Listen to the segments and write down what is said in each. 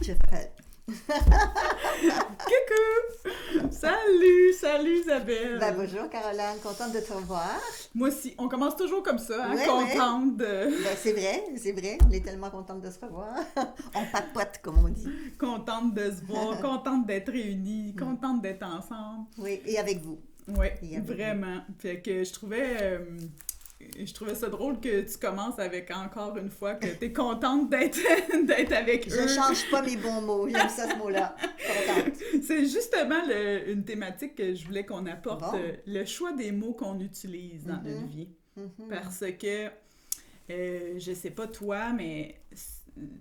Je fais... Coucou! Salut Isabelle! bonjour Caroline, contente de te revoir. Moi aussi, on commence toujours comme ça, hein? Ouais, Contente de... c'est vrai, on est tellement contente de se revoir. On papote, comme on dit. Contente de se voir, contente d'être réunis, contente d'être ensemble. Oui, et avec vous. Oui, Et avec vraiment. Fait que je trouvais ça drôle que tu commences avec encore une fois que t'es contente d'être avec eux. Je change pas mes bons mots, j'aime ça ce mot-là. Contente. C'est justement une thématique que je voulais qu'on apporte, Bon. le choix des mots qu'on utilise dans notre vie. Parce que, je sais pas toi, mais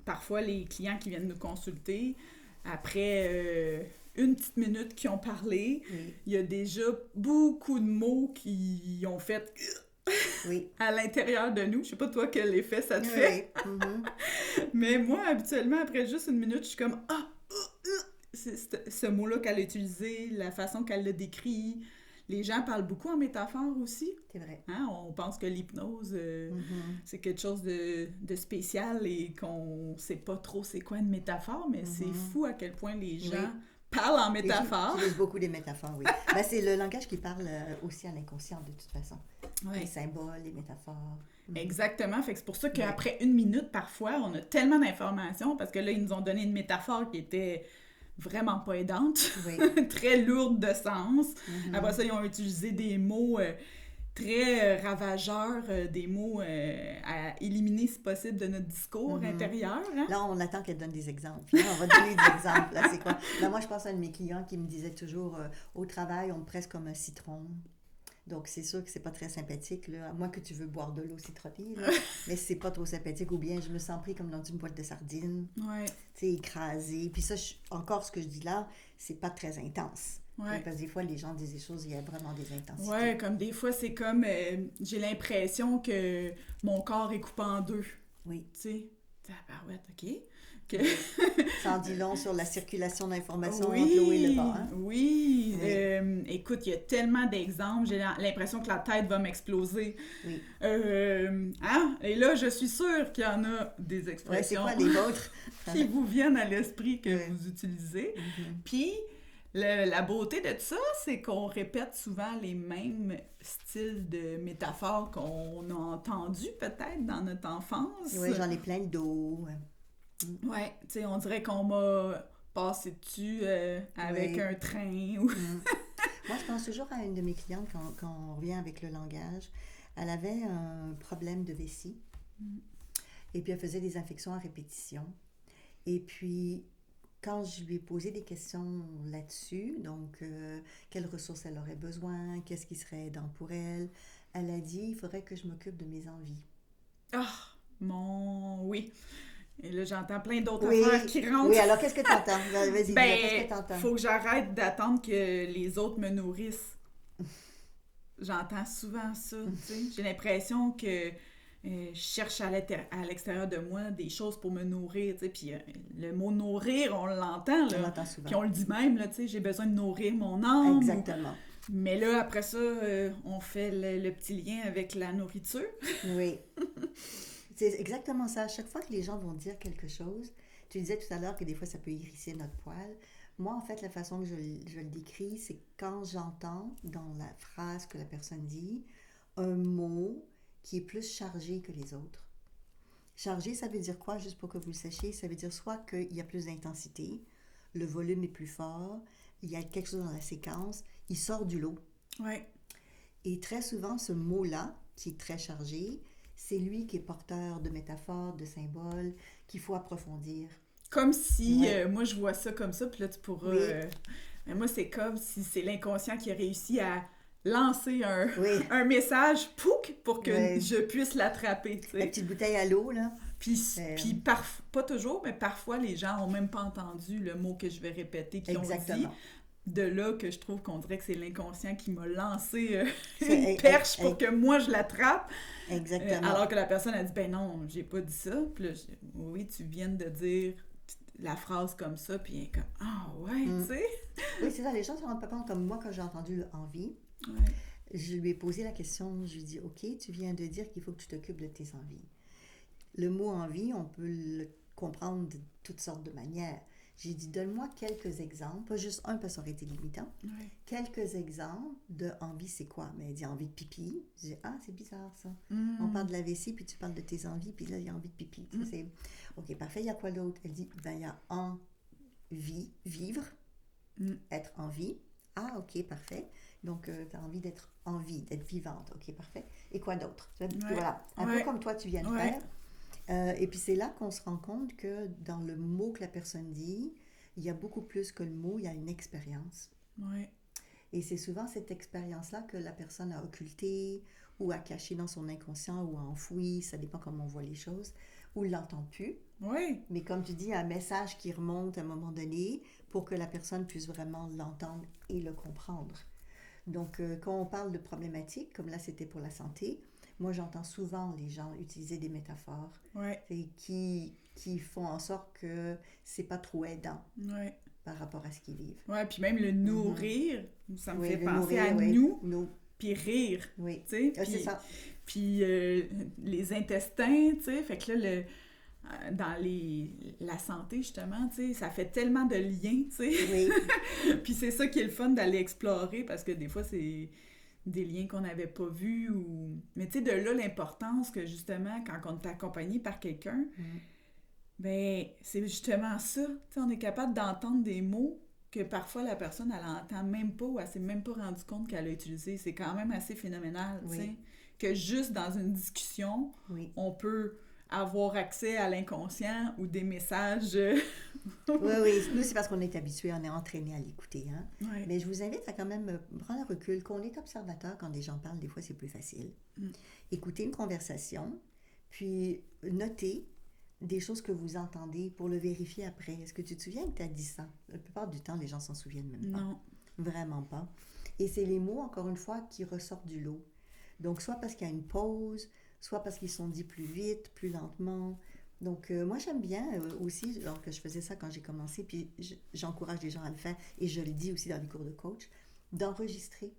parfois les clients qui viennent nous consulter, après une petite minute qu'ils ont parlé, Oui. il y a déjà beaucoup de mots qui ont fait Oui. à l'intérieur de nous. Je sais pas toi quel effet ça te fait. Oui. Mais moi, habituellement, après juste une minute, je suis comme « Ah! C'est ce mot-là qu'elle a utilisé, la façon qu'elle l'a décrit. » Les gens parlent beaucoup en métaphore aussi. C'est vrai. Hein? On pense que l'hypnose, c'est quelque chose de spécial et qu'on sait pas trop c'est quoi une métaphore, mais c'est fou à quel point les gens parlent en métaphore. J'utilise beaucoup des métaphores, oui. Ben, c'est le langage qui parle aussi à l'inconscient, de toute façon. Ouais. Les symboles, les métaphores. Exactement. Fait que c'est pour ça qu'après une minute, parfois, on a tellement d'informations, parce que là, ils nous ont donné une métaphore qui était vraiment pas aidante, très lourde de sens. Après ça, ils ont utilisé des mots très ravageurs, des mots à éliminer, si possible, de notre discours intérieur. Hein? Là, on attend qu'elle donne des exemples. Là, on va donner des exemples. Là, c'est quoi? Là, moi, je pense à un de mes clients qui me disait toujours au travail, on me presse comme un citron. Donc, c'est sûr que c'est pas très sympathique, là. À moins que tu veux boire de l'eau citronnée, là. Mais c'est pas trop sympathique. Ou bien, je me sens pris comme dans une boîte de sardines. Ouais. Tu sais, écrasé. Puis ça, encore, ce que je dis là, c'est pas très intense. Ouais. Parce que des fois, les gens disent des choses, il y a vraiment des intensités. Ouais, comme des fois, c'est comme... j'ai l'impression que mon corps est coupé en deux. Oui. Tu sais? Tabarouette, OK. Ça en dit long sur la circulation d'informations oui, entre l'eau et le bas. Hein? Oui. Écoute, il y a tellement d'exemples. J'ai l'impression que la tête va m'exploser. Oui. Hein? Et là, je suis sûre qu'il y en a des expressions c'est quoi les vôtres? qui vous viennent à l'esprit que vous utilisez. Puis, la beauté de ça, c'est qu'on répète souvent les mêmes styles de métaphores qu'on a entendus peut-être dans notre enfance. Oui, j'en ai plein le dos. Ouais, tu sais, on dirait qu'on m'a passé dessus avec un train. Ou... Moi, je pense toujours à une de mes clientes quand on revient avec le langage. Elle avait un problème de vessie. Et puis, elle faisait des infections à répétition. Et puis, quand je lui ai posé des questions là-dessus, donc, quelles ressources elle aurait besoin, qu'est-ce qui serait aidant pour elle, elle a dit, il faudrait que je m'occupe de mes envies. Oui. Et là, j'entends plein d'autres affaires qui rentrent. Oui, alors qu'est-ce que tu entends? Vas-y, qu'est-ce que tu entends? Faut que j'arrête d'attendre que les autres me nourrissent. J'entends souvent ça, tu sais. J'ai l'impression que je cherche à l'extérieur de moi des choses pour me nourrir, tu sais. Puis le mot nourrir, on l'entend, là. On l'entend souvent. Puis on le dit même, là, tu sais, j'ai besoin de nourrir mon âme. Exactement. Mais là, après ça, on fait le petit lien avec la nourriture. Oui. C'est exactement ça. À chaque fois que les gens vont dire quelque chose, tu disais tout à l'heure que des fois, ça peut hérisser notre poil. Moi, en fait, la façon que je le décris, c'est quand j'entends dans la phrase que la personne dit un mot qui est plus chargé que les autres. Chargé, ça veut dire quoi, juste pour que vous le sachiez? Ça veut dire soit qu'il y a plus d'intensité, le volume est plus fort, il y a quelque chose dans la séquence, il sort du lot. Ouais. Et très souvent, ce mot-là, qui est très chargé, c'est lui qui est porteur de métaphores, de symboles, qu'il faut approfondir. Comme si, moi je vois ça comme ça, puis là tu pourras... mais moi c'est comme si c'est l'inconscient qui a réussi à lancer un message, pouc, pour que je puisse l'attraper. T'sais. La petite bouteille à l'eau, là. Puis pas toujours, mais parfois les gens n'ont même pas entendu le mot que je vais répéter, qu'ils ont dit. De là que je trouve qu'on dirait que c'est l'inconscient qui m'a lancé une perche pour que moi je l'attrape. Exactement. Alors que la personne a dit, ben non, j'ai pas dit ça. Puis là, oui, tu viens de dire la phrase comme ça, puis elle est comme, tu sais. Oui, c'est ça, les gens se rendent pas compte, comme moi, quand j'ai entendu envie, je lui ai posé la question, je lui ai dit, OK, tu viens de dire qu'il faut que tu t'occupes de tes envies. Le mot envie, on peut le comprendre de toutes sortes de manières. J'ai dit, donne-moi quelques exemples, pas juste un parce que ça aurait été limitant. Ouais. Quelques exemples de envie, c'est quoi? Mais elle dit envie de pipi. Je dis, ah, c'est bizarre ça. On parle de la vessie, puis tu parles de tes envies, puis là, il y a envie de pipi. Ça, c'est... OK, parfait, il y a quoi d'autre? Elle dit, ben, il y a envie, vivre, être en vie. Ah, OK, parfait. Donc, tu as envie d'être en vie, d'être vivante. OK, parfait. Et quoi d'autre? Voilà, un peu comme toi, tu viens de faire. Et puis c'est là qu'on se rend compte que dans le mot que la personne dit, il y a beaucoup plus que le mot, il y a une expérience. Ouais. Et c'est souvent cette expérience-là que la personne a occultée ou a cachée dans son inconscient ou a enfouie, ça dépend comment on voit les choses, ou ne l'entend plus. Oui. Mais comme tu dis, un message qui remonte à un moment donné pour que la personne puisse vraiment l'entendre et le comprendre. Donc, quand on parle de problématiques, comme là c'était pour la santé, moi j'entends souvent les gens utiliser des métaphores qui font en sorte que c'est pas trop aidant par rapport à ce qu'ils vivent. Oui, puis même le nourrir, ça me fait penser à nous, puis rire, oui. Tu sais, c'est ça. Puis les intestins, tu sais, fait que là, dans la santé, justement, tu sais, ça fait tellement de liens, tu sais. Oui. Puis c'est ça qui est le fun d'aller explorer, parce que des fois, c'est des liens qu'on n'avait pas vus. Mais tu sais, de là, l'importance que, justement, quand on est accompagné par quelqu'un, ben c'est justement ça. Tu sais, on est capable d'entendre des mots que parfois la personne, elle n'entend même pas ou elle s'est même pas rendue compte qu'elle a utilisé. C'est quand même assez phénoménal, tu sais. Que juste dans une discussion, on peut avoir accès à l'inconscient ou des messages. Oui, nous, c'est parce qu'on est habitués, on est entraîné à l'écouter. Hein? Oui. Mais je vous invite à quand même prendre un recul. Quand on est observateur, quand des gens parlent, des fois, c'est plus facile. Écouter une conversation, puis noter des choses que vous entendez pour le vérifier après. Est-ce que tu te souviens que tu as dit ça? La plupart du temps, les gens s'en souviennent même pas. Non. Vraiment pas. Et c'est les mots, encore une fois, qui ressortent du lot. Donc, soit parce qu'il y a une pause, soit parce qu'ils sont dits plus vite, plus lentement. Donc, moi, j'aime bien aussi, alors que je faisais ça quand j'ai commencé, puis j'encourage les gens à le faire, et je le dis aussi dans les cours de coach, d'enregistrer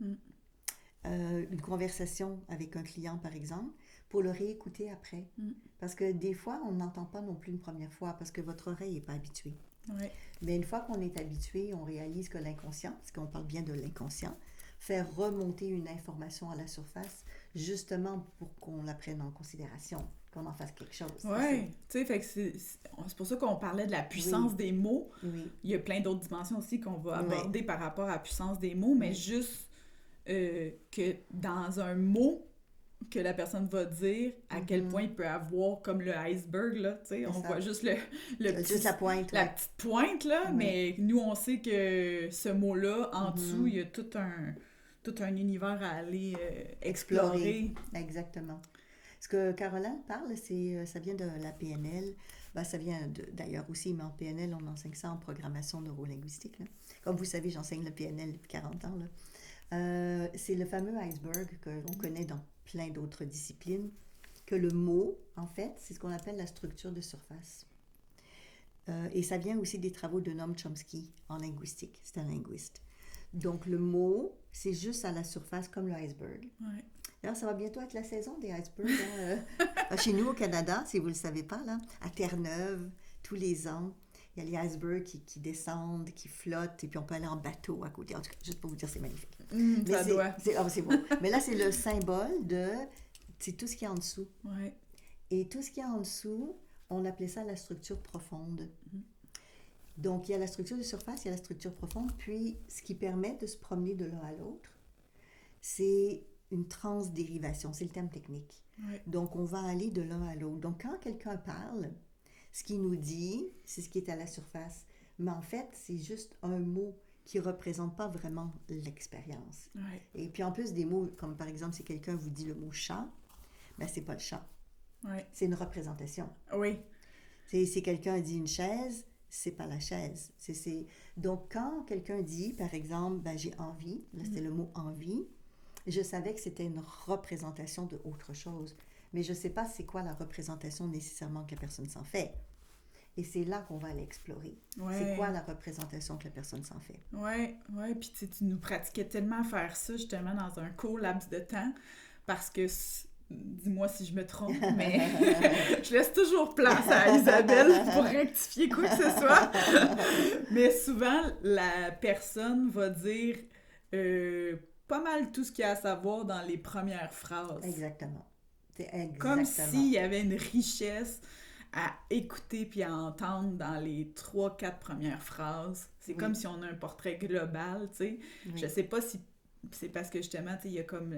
une conversation avec un client, par exemple, pour le réécouter après. Parce que des fois, on n'entend pas non plus une première fois, parce que votre oreille n'est pas habituée. Mais une fois qu'on est habitué, on réalise que l'inconscient, parce qu'on parle bien de l'inconscient, fait remonter une information à la surface, justement pour qu'on la prenne en considération, qu'on en fasse quelque chose. Oui, tu sais, fait que c'est pour ça qu'on parlait de la puissance des mots. Il y a plein d'autres dimensions aussi qu'on va aborder par rapport à la puissance des mots, mais juste que dans un mot que la personne va dire, à quel point il peut avoir comme le iceberg, là, tu sais, on voit juste le petit, juste la pointe, la petite pointe, là, mais nous, on sait que ce mot-là, en dessous, il y a tout un univers à aller explorer. Exactement. Ce que Caroline parle, ça vient de la PNL. Ben, ça vient d'ailleurs aussi, mais en PNL, on enseigne ça en programmation neurolinguistique. Là. Comme vous savez, j'enseigne le PNL depuis 40 ans. Là. C'est le fameux iceberg qu'on connaît dans plein d'autres disciplines, que le mot, en fait, c'est ce qu'on appelle la structure de surface. Et ça vient aussi des travaux de Noam Chomsky en linguistique. C'est un linguiste. Donc, le mot, c'est juste à la surface, comme le iceberg. D'ailleurs, ça va bientôt être la saison des icebergs. Chez nous, au Canada, si vous ne le savez pas, là, à Terre-Neuve, tous les ans, il y a les icebergs qui descendent, qui flottent, et puis on peut aller en bateau à côté. En tout cas, juste pour vous dire, c'est magnifique. C'est beau. Mais là, c'est le symbole de... C'est tout ce qui est en dessous. Et tout ce qui est en dessous, on appelait ça la structure profonde. Donc, il y a la structure de surface, il y a la structure profonde, puis ce qui permet de se promener de l'un à l'autre, c'est une transdérivation, c'est le terme technique. Donc, on va aller de l'un à l'autre. Donc, quand quelqu'un parle, ce qu'il nous dit, c'est ce qui est à la surface. Mais en fait, c'est juste un mot qui ne représente pas vraiment l'expérience. Et puis, en plus des mots, comme par exemple, si quelqu'un vous dit le mot « chat », ben, ce n'est pas le chat. C'est une représentation. Si quelqu'un dit une chaise, c'est pas la chaise. Donc, quand quelqu'un dit, par exemple, ben, j'ai envie, là, c'était le mot envie, je savais que c'était une représentation de autre chose. Mais je ne sais pas c'est quoi la représentation nécessairement que la personne s'en fait. Et c'est là qu'on va aller explorer. C'est quoi la représentation que la personne s'en fait? Puis tu nous pratiquais tellement à faire ça, justement, dans un court laps de temps, parce que dis-moi si je me trompe, mais je laisse toujours place à Isabelle pour rectifier quoi que ce soit. Mais souvent, la personne va dire pas mal tout ce qu'il y a à savoir dans les premières phrases. Exactement. Comme s'il y avait une richesse à écouter puis à entendre dans les 3-4 premières phrases. C'est comme si on a un portrait global, tu sais. Oui. Je sais pas si c'est parce que justement, tu sais, il y a comme...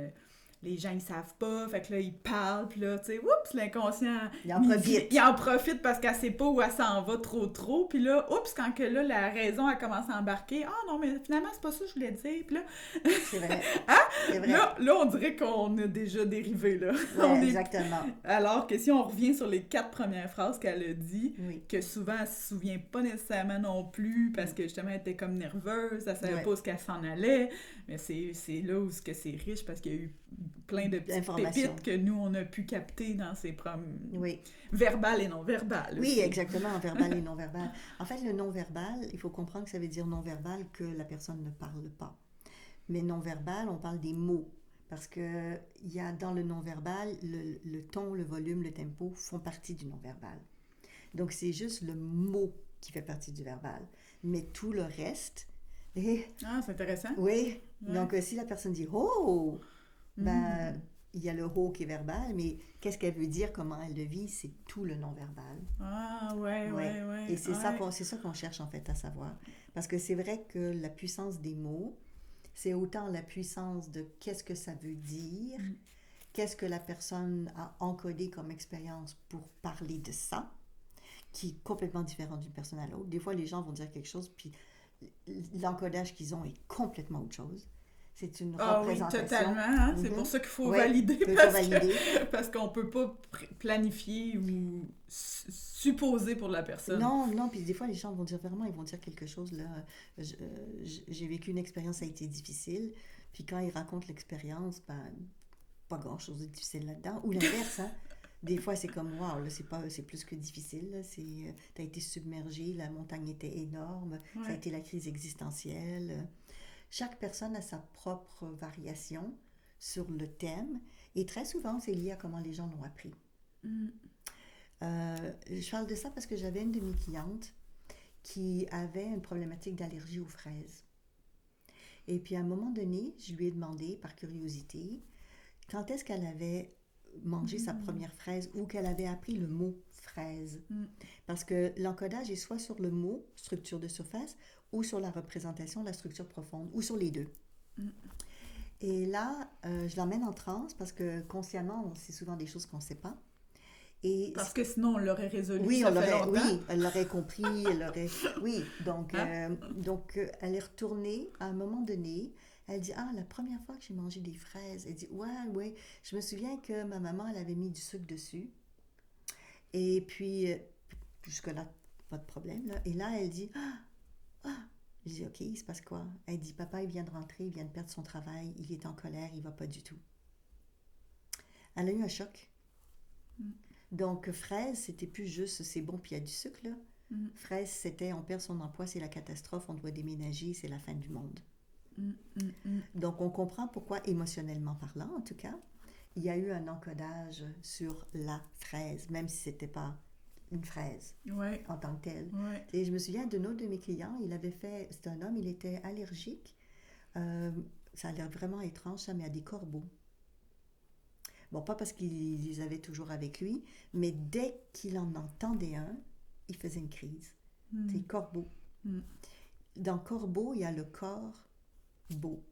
les gens, ils savent pas, fait que là, ils parlent, puis là, tu sais, oups, l'inconscient... Il en profite. Il en profite parce qu'elle sait pas où elle s'en va trop, puis là, oups, quand que là, la raison, elle commence à embarquer, « Ah non, mais finalement, c'est pas ça que je voulais dire, puis là... » C'est vrai. Hein? C'est vrai. Là, on dirait qu'on a déjà dérivé, là. Ouais, exactement. Alors que si on revient sur les 4 premières phrases qu'elle a dit, que souvent, elle se souvient pas nécessairement non plus, parce que justement, elle était comme nerveuse, elle savait pas où qu'elle s'en allait, mais c'est là où c'est riche, parce qu'il y a eu plein de petites pépites que nous, on a pu capter dans ces verbal et non-verbal. Oui, exactement, verbal et non-verbal. En fait, le non-verbal, il faut comprendre que ça veut dire non-verbal que la personne ne parle pas. Mais non-verbal, on parle des mots. Parce que il y a dans le non-verbal, le ton, le volume, le tempo font partie du non-verbal. Donc, c'est juste le mot qui fait partie du verbal. Mais tout le reste... Ah, c'est intéressant. Oui. Ouais. Donc, si la personne dit « Oh », ben, il y a le « oh » qui est verbal, mais qu'est-ce qu'elle veut dire, comment elle le vit, c'est tout le non-verbal. Ah, ouais. Et c'est ça qu'on cherche, en fait, à savoir. Parce que c'est vrai que la puissance des mots, c'est autant la puissance de qu'est-ce que ça veut dire, qu'est-ce que la personne a encodé comme expérience pour parler de ça, qui est complètement différent d'une personne à l'autre. Des fois, les gens vont dire quelque chose, puis l'encodage qu'ils ont est complètement autre chose. C'est une représentation. Oui, totalement. Hein? C'est pour ça qu'il faut valider. Parce qu'on ne peut pas planifier ou supposer pour la personne. Non, puis des fois, les gens vont dire vraiment, ils vont dire quelque chose, là, j'ai vécu une expérience, ça a été difficile, puis quand ils racontent l'expérience, ben, pas grand-chose de difficile là-dedans, ou l'inverse, hein. Des fois, c'est comme, waouh, là, c'est plus que difficile, là, t'as été submergé, la montagne était énorme, ça a été la crise existentielle. Chaque personne a sa propre variation sur le thème, et très souvent, c'est lié à comment les gens l'ont appris. Je parle de ça parce que j'avais une de mes clientes qui avait une problématique d'allergie aux fraises. Et puis, à un moment donné, je lui ai demandé, par curiosité, quand est-ce qu'elle avait mangé sa première fraise ou qu'elle avait appris le mot fraise. Parce que l'encodage est soit sur le mot, structure de surface, ou sur la représentation, la structure profonde, ou sur les deux. Et là, je l'emmène en transe parce que consciemment, c'est souvent des choses qu'on ne sait pas. Et parce que sinon, on l'aurait résolu, oui, ça fait longtemps. Oui, elle l'aurait compris, Oui, donc, elle est retournée à un moment donné. Elle dit, la première fois que j'ai mangé des fraises, elle dit, ouais, je me souviens que ma maman, elle avait mis du sucre dessus. Et puis, jusque-là, pas de problème, là. Et là, elle dit, je dis, OK, il se passe quoi? Elle dit, papa, il vient de rentrer, il vient de perdre son travail, il est en colère, il va pas du tout. Elle a eu un choc. Donc, fraise, c'était plus juste, c'est bon, puis il y a du sucre, là. Fraise, c'était, on perd son emploi, c'est la catastrophe, on doit déménager, c'est la fin du monde. Donc, on comprend pourquoi, émotionnellement parlant, en tout cas, il y a eu un encodage sur la fraise, même si c'était pas une fraise en tant que telle. Et je me souviens d'un autre de mes clients, c'était un homme, il était allergique, ça a l'air vraiment étrange, ça, mais à des corbeaux. Bon, pas parce qu'il les avait toujours avec lui, mais dès qu'il en entendait un, il faisait une crise. C'est corbeau. Dans corbeau, il y a le corps beau.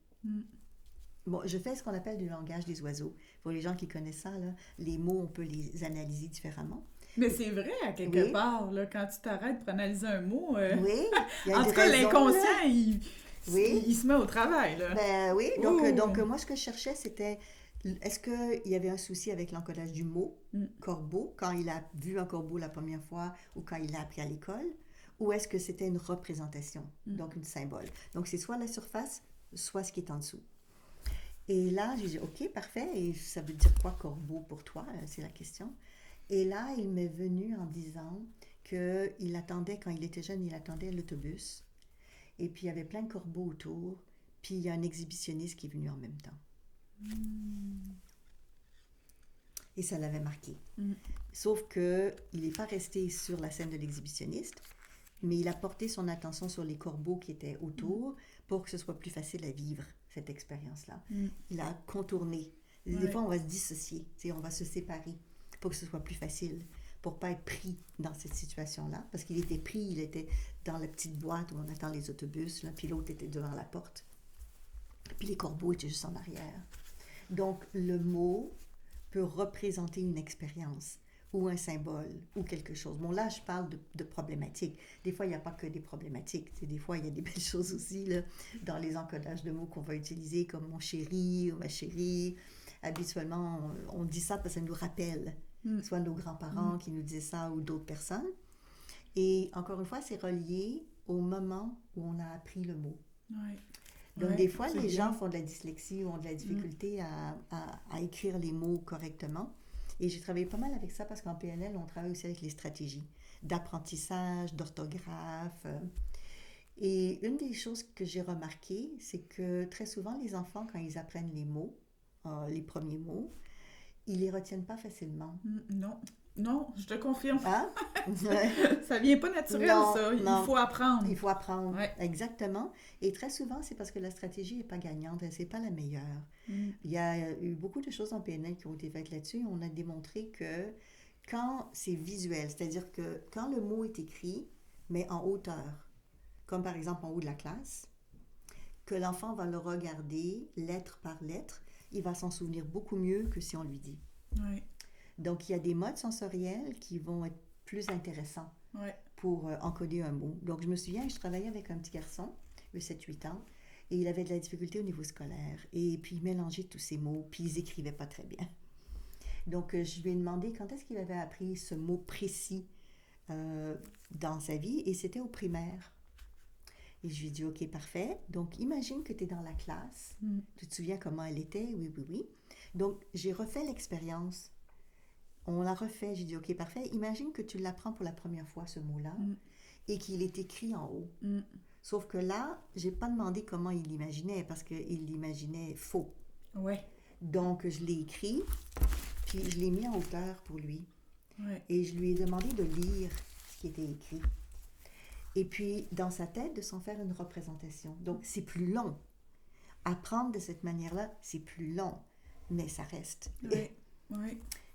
Bon, je fais ce qu'on appelle du langage des oiseaux. Pour les gens qui connaissent ça, là, les mots, on peut les analyser différemment. Mais c'est vrai, à quelque part, là, quand tu t'arrêtes pour analyser un mot... Oui, il y a en tout cas, l'inconscient, il se met au travail. Là. Ben oui, donc moi, ce que je cherchais, c'était... Est-ce qu'il y avait un souci avec l'encodage du mot corbeau, quand il a vu un corbeau la première fois ou quand il l'a appris à l'école, ou est-ce que c'était une représentation, donc une symbole? Donc, c'est soit la surface, soit ce qui est en dessous. Et là, j'ai dit, OK, parfait, et ça veut dire quoi corbeau pour toi? C'est la question. Et là, il m'est venu en disant qu'il attendait, quand il était jeune, il attendait l'autobus, et puis il y avait plein de corbeaux autour, puis il y a un exhibitionniste qui est venu en même temps. Et ça l'avait marqué. Sauf qu'il n'est pas resté sur la scène de l'exhibitionniste, mais il a porté son attention sur les corbeaux qui étaient autour pour que ce soit plus facile à vivre, cette expérience-là. Il a contourné. Des fois, on va se dissocier, on va se séparer pour que ce soit plus facile, pour ne pas être pris dans cette situation-là. Parce qu'il était pris, il était dans la petite boîte où on attend les autobus, là, puis l'autre était devant la porte. Puis les corbeaux étaient juste en arrière. Donc, le mot peut représenter une expérience ou un symbole ou quelque chose. Bon, là, je parle de problématiques. Des fois, il n'y a pas que des problématiques. Des fois, il y a des belles choses aussi là, dans les encodages de mots qu'on va utiliser, comme mon chéri ou ma chérie. Habituellement, on dit ça parce que ça nous rappelle soit nos grands-parents qui nous disaient ça ou d'autres personnes. Et encore une fois, c'est relié au moment où on a appris le mot. Donc, des fois, les gens font de la dyslexie ou ont de la difficulté à écrire les mots correctement. Et j'ai travaillé pas mal avec ça parce qu'en PNL, on travaille aussi avec les stratégies d'apprentissage, d'orthographe. Et une des choses que j'ai remarquées, c'est que très souvent, les enfants, quand ils apprennent les mots, les premiers mots, ils les retiennent pas facilement. Non, je te confirme. Ah? Ça vient pas naturel, ça. Il faut apprendre. Il faut apprendre, exactement. Et très souvent, c'est parce que la stratégie n'est pas gagnante, c'est pas la meilleure. Il y a eu beaucoup de choses en PNL qui ont été faites là-dessus. On a démontré que quand c'est visuel, c'est-à-dire que quand le mot est écrit, mais en hauteur, comme par exemple en haut de la classe, que l'enfant va le regarder lettre par lettre, il va s'en souvenir beaucoup mieux que si on lui dit. Donc, il y a des modes sensoriels qui vont être plus intéressants pour encoder un mot. Donc, je me souviens, je travaillais avec un petit garçon de 7-8 ans et il avait de la difficulté au niveau scolaire. Et puis, il mélangeait tous ces mots, puis ils n'écrivaient pas très bien. Donc, je lui ai demandé quand est-ce qu'il avait appris ce mot précis dans sa vie et c'était au primaire. Et je lui ai dit, OK, parfait. Donc, imagine que tu es dans la classe. Tu te souviens comment elle était? Oui. Donc, j'ai refait l'expérience. On l'a refait. J'ai dit, OK, parfait. Imagine que tu l'apprends pour la première fois, ce mot-là, et qu'il est écrit en haut. Sauf que là, je n'ai pas demandé comment il l'imaginait, parce qu'il l'imaginait faux. Donc, je l'ai écrit, puis je l'ai mis en hauteur pour lui. Et je lui ai demandé de lire ce qui était écrit. Et puis, dans sa tête, de s'en faire une représentation. Donc, c'est plus long. Apprendre de cette manière-là, c'est plus long, mais ça reste.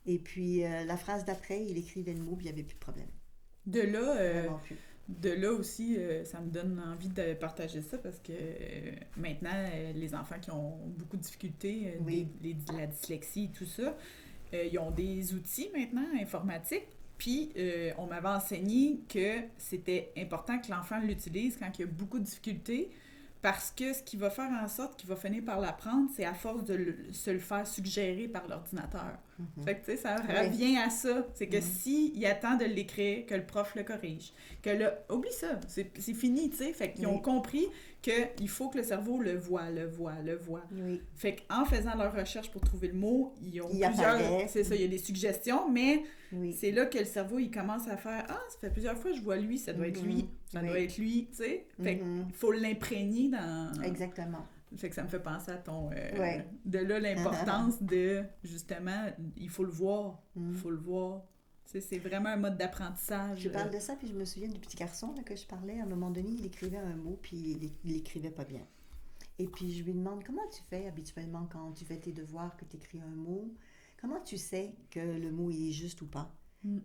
Et puis, la phrase d'après, il écrivait le mot, puis il n'y avait plus de problème. De là aussi, ça me donne envie de partager ça parce que maintenant, les enfants qui ont beaucoup de difficultés, la dyslexie et tout ça, ils ont des outils maintenant informatiques. Puis, on m'avait enseigné que c'était important que l'enfant l'utilise quand il y a beaucoup de difficultés parce que ce qui va faire en sorte qu'il va finir par l'apprendre, c'est à force de se le faire suggérer par l'ordinateur. Fait que, tu sais, ça revient à ça. C'est que s'il attend de l'écrire, que le prof le corrige, oublie ça, c'est fini, tu sais. Fait qu'ils ont compris qu'il faut que le cerveau le voit. Fait qu'en faisant leur recherche pour trouver le mot, ils ont plusieurs... C'est ça, il y a des suggestions, mais c'est là que le cerveau, il commence à faire « Ah, ça fait plusieurs fois que je vois lui, ça doit être lui, ça doit être lui, tu sais. » Fait qu'il faut l'imprégner dans... Exactement. Fait que ça me fait penser à ton... de là, l'importance de, justement, il faut le voir. Il faut le voir. C'est vraiment un mode d'apprentissage. Je parle de ça, puis je me souviens du petit garçon là, que je parlais. À un moment donné, il écrivait un mot, puis il l'écrivait pas bien. Et puis, je lui demande, comment tu fais habituellement quand tu fais tes devoirs, que tu écris un mot? Comment tu sais que le mot, il est juste ou pas?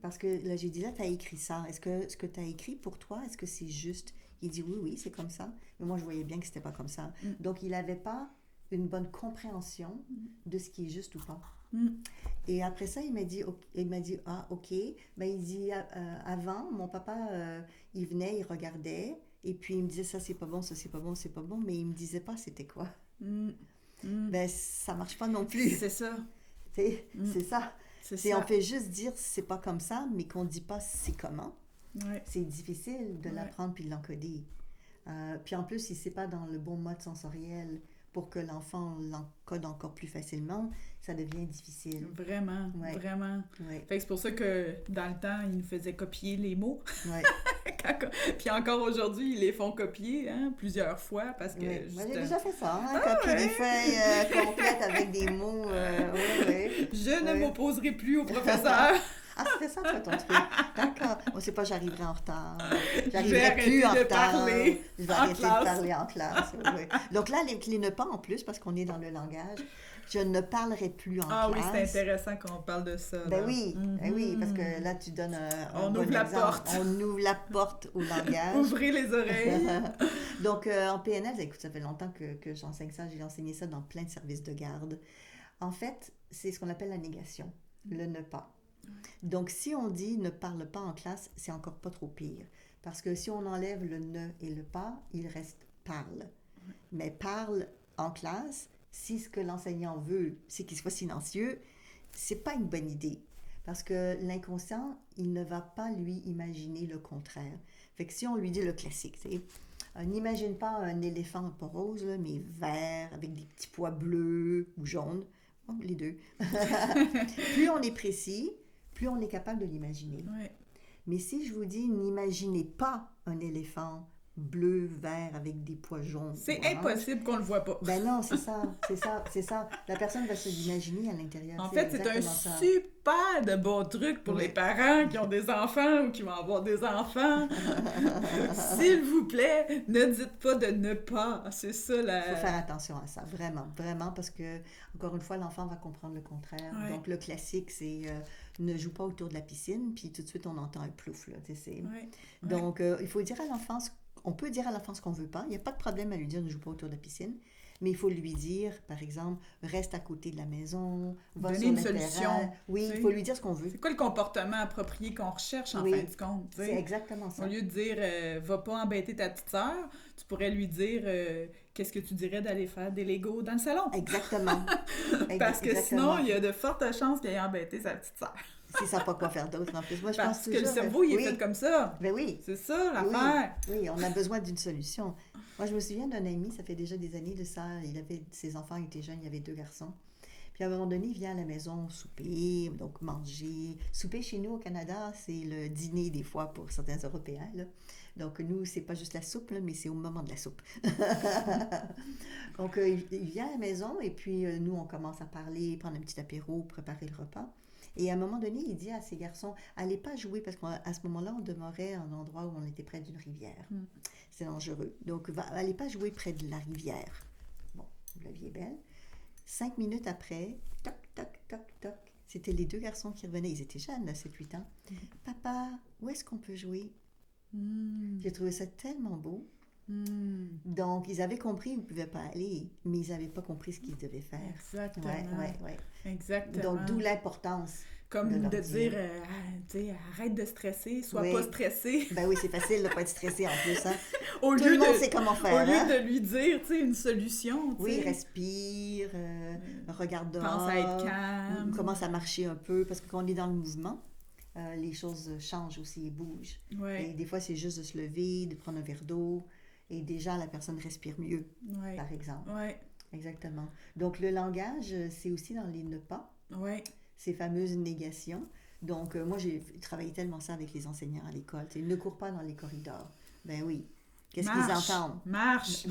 Parce que là, j'ai dit, là, tu as écrit ça. Est-ce que ce que tu as écrit pour toi, est-ce que c'est juste? Il dit, oui, c'est comme ça. Mais moi, je voyais bien que c'était pas comme ça. Donc, il n'avait pas une bonne compréhension de ce qui est juste ou pas. Et après ça, il m'a dit, ah, OK. Ben, il dit, avant, mon papa, il venait, il regardait, et puis il me disait, ça, c'est pas bon, ça, c'est pas bon, c'est pas bon, mais il me disait pas c'était quoi. Ben, ça marche pas non plus. C'est ça. C'est ça. On fait juste dire, c'est pas comme ça, mais qu'on dit pas c'est comment. C'est difficile de l'apprendre puis de l'encoder. Puis en plus, si c'est pas dans le bon mode sensoriel pour que l'enfant l'encode encore plus facilement, ça devient difficile. Vraiment. Fait que c'est pour ça que dans le temps, il nous faisait copier les mots. Puis encore aujourd'hui, ils les font copier plusieurs fois parce que... Oui. Moi, j'ai déjà fait ça, copier des feuilles complètes avec des mots. Je ne m'opposerai plus au professeur. Ah, c'était ça, toi, ton truc. D'accord. On sait pas, j'arriverai en retard. J'arriverai plus en retard. Je vais arrêter de parler en classe. Oui. Donc là, les ne pas en plus, parce qu'on est dans le langage, je ne parlerai plus en classe. Ah oui, c'est intéressant qu'on parle de ça. Ben oui, ben oui, parce que là, tu donnes un bon exemple. Porte. On ouvre la porte au langage. Ouvrez les oreilles. Donc, en PNL, écoute, ça fait longtemps que j'enseigne ça. J'ai enseigné ça dans plein de services de garde. En fait, c'est ce qu'on appelle la négation, le ne pas. Donc, si on dit ne parle pas en classe, c'est encore pas trop pire. Parce que si on enlève le ne et le pas, il reste parle. Mais parle en classe, si ce que l'enseignant veut, c'est qu'il soit silencieux, c'est pas une bonne idée. Parce que l'inconscient, il ne va pas lui imaginer le contraire. Fait que si on lui dit le classique, n'imagine pas un éléphant pas rose, là, mais vert, avec des petits pois bleus ou jaunes. Oh, les deux. Plus on est précis, plus on est capable de l'imaginer. Ouais. Mais si je vous dis, n'imaginez pas un éléphant bleu, vert, avec des pois jaunes. C'est impossible qu'on le voit pas. Ben non, c'est ça. La personne va se l'imaginer à l'intérieur. En fait, c'est un super de bon truc pour les parents qui ont des enfants ou qui vont avoir des enfants. S'il vous plaît, ne dites pas de ne pas. C'est ça la... Il faut faire attention à ça, vraiment, vraiment, parce que, encore une fois, l'enfant va comprendre le contraire. Ouais. Donc, le classique, c'est ne joue pas autour de la piscine, puis tout de suite, on entend un plouf, là, tu sais. Ouais. Donc, il faut dire à l'enfant on peut dire à l'enfant ce qu'on veut pas. Il n'y a pas de problème à lui dire ne joue pas autour de la piscine. Mais il faut lui dire, par exemple, reste à côté de la maison, va donner sur une solution. Oui, il faut lui dire ce qu'on veut. C'est quoi le comportement approprié qu'on recherche en fin de compte? C'est exactement ça. Au lieu de dire va pas embêter ta petite sœur, tu pourrais lui dire qu'est-ce que tu dirais d'aller faire des Legos dans le salon? Exactement. Parce que sinon, il y a de fortes chances qu'elle ait embêté sa petite sœur. Si ça n'a pas quoi faire d'autre en plus. Moi, je parce pense que le cerveau, il est fait comme ça. Ben oui. C'est ça, l'affaire. Oui, on a besoin d'une solution. Moi, je me souviens d'un ami, ça fait déjà des années de ça. Ses enfants étaient jeunes, il y avait 2 garçons. Puis à un moment donné, il vient à la maison souper, donc manger. Souper chez nous au Canada, c'est le dîner des fois pour certains Européens, là. Donc nous, c'est pas juste la soupe, là, mais c'est au moment de la soupe. Donc il vient à la maison et puis nous, on commence à parler, prendre un petit apéro, préparer le repas. Et à un moment donné, il dit à ses garçons, allez pas jouer, parce qu'à ce moment-là, on demeurait à un endroit où on était près d'une rivière. C'est dangereux. Donc, allez pas jouer près de la rivière. Bon, la vie est belle. 5 minutes après, toc, toc, toc, toc. C'était les 2 garçons qui revenaient. Ils étaient jeunes, 7-8 ans. Papa, où est-ce qu'on peut jouer? J'ai trouvé ça tellement beau. Donc, ils avaient compris où ils ne pouvaient pas aller, mais ils n'avaient pas compris ce qu'ils devaient faire. Exactement. Ouais. Exactement. Donc, d'où l'importance. Comme de dire, arrête de stresser, sois pas stressé. Ben oui, c'est facile de ne pas être stressé en plus. Hein? Tout le monde sait comment faire. Au lieu de lui dire, une solution. Oui, respire, regarde dehors. Pense à être calme. Commence à marcher un peu, parce que quand on est dans le mouvement, les choses changent aussi et bougent. Ouais. Et des fois, c'est juste de se lever, de prendre un verre d'eau, et déjà, la personne respire mieux, par exemple. Oui. Exactement. Donc, le langage, c'est aussi dans les ne pas. Oui. Ces fameuses négations. Donc, moi, j'ai travaillé tellement ça avec les enseignants à l'école. Ils ne courent pas dans les corridors. Ben oui. Qu'est-ce qu'ils entendent? Marche,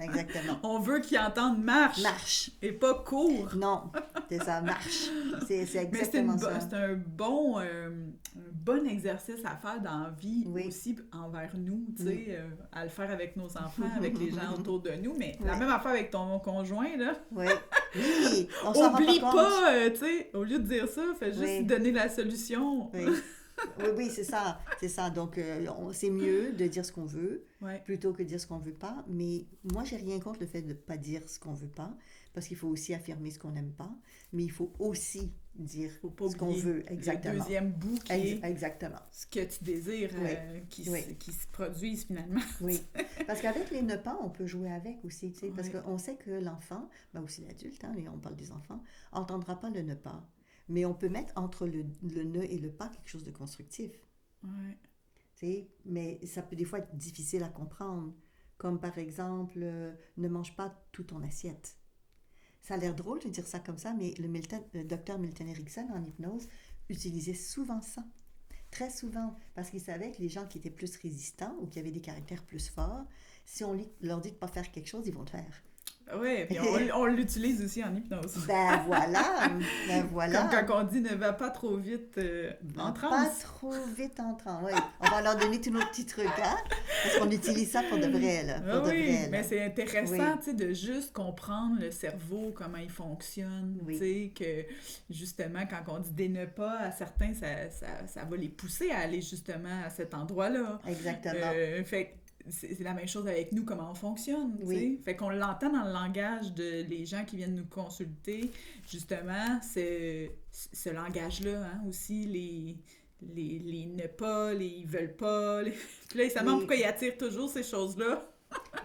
exactement. On veut qu'ils entendent marche. Marche. Et pas cours. Non, c'est ça, marche. C'est exactement ça. C'est un bon exercice à faire dans la vie aussi envers nous, tu sais, à le faire avec nos enfants, avec les gens autour de nous, mais la même affaire avec ton conjoint, là. Oui, on s'en oublie pas, tu sais, au lieu de dire ça, fais juste donner la solution. Oui, c'est ça. Donc, c'est mieux de dire ce qu'on veut plutôt que de dire ce qu'on veut pas. Mais moi, j'ai rien contre le fait de ne pas dire ce qu'on veut pas, parce qu'il faut aussi affirmer ce qu'on n'aime pas, mais il faut aussi dire ce qu'on veut. Exactement. Le deuxième bout qui est exactement. Ce que tu désires qui se produise finalement. Oui, parce qu'avec les ne pas, on peut jouer avec aussi, tu sais, parce qu'on sait que l'enfant, ben aussi l'adulte, hein, on parle des enfants, n'entendra pas le ne pas. Mais on peut mettre entre le ne et le pas quelque chose de constructif. Oui. Mais ça peut des fois être difficile à comprendre. Comme par exemple, ne mange pas toute ton assiette. Ça a l'air drôle de dire ça comme ça, mais le docteur Milton Erickson en hypnose utilisait souvent ça. Très souvent, parce qu'ils savaient que les gens qui étaient plus résistants ou qui avaient des caractères plus forts, si on leur dit de ne pas faire quelque chose, ils vont le faire. Oui, puis on l'utilise aussi en hypnose. Ben voilà. Comme quand on dit ne va pas trop vite en transe. Pas trop vite en transe, oui. On va leur donner tous nos petits trucs, hein? Parce qu'on utilise ça pour de vrai, là. Pour de vrai, là. Mais c'est intéressant, tu sais, de juste comprendre le cerveau, comment il fonctionne, tu sais, que justement, quand on dit des ne pas, à certains, ça va les pousser à aller justement à cet endroit-là. Exactement. Fait c'est la même chose avec nous, comment on fonctionne, tu sais. Fait qu'on l'entend dans le langage de les gens qui viennent nous consulter, justement, ce langage-là, hein, aussi, les ne pas, les ils veulent pas, puis là, ils se demandent pourquoi ils attirent toujours ces choses-là.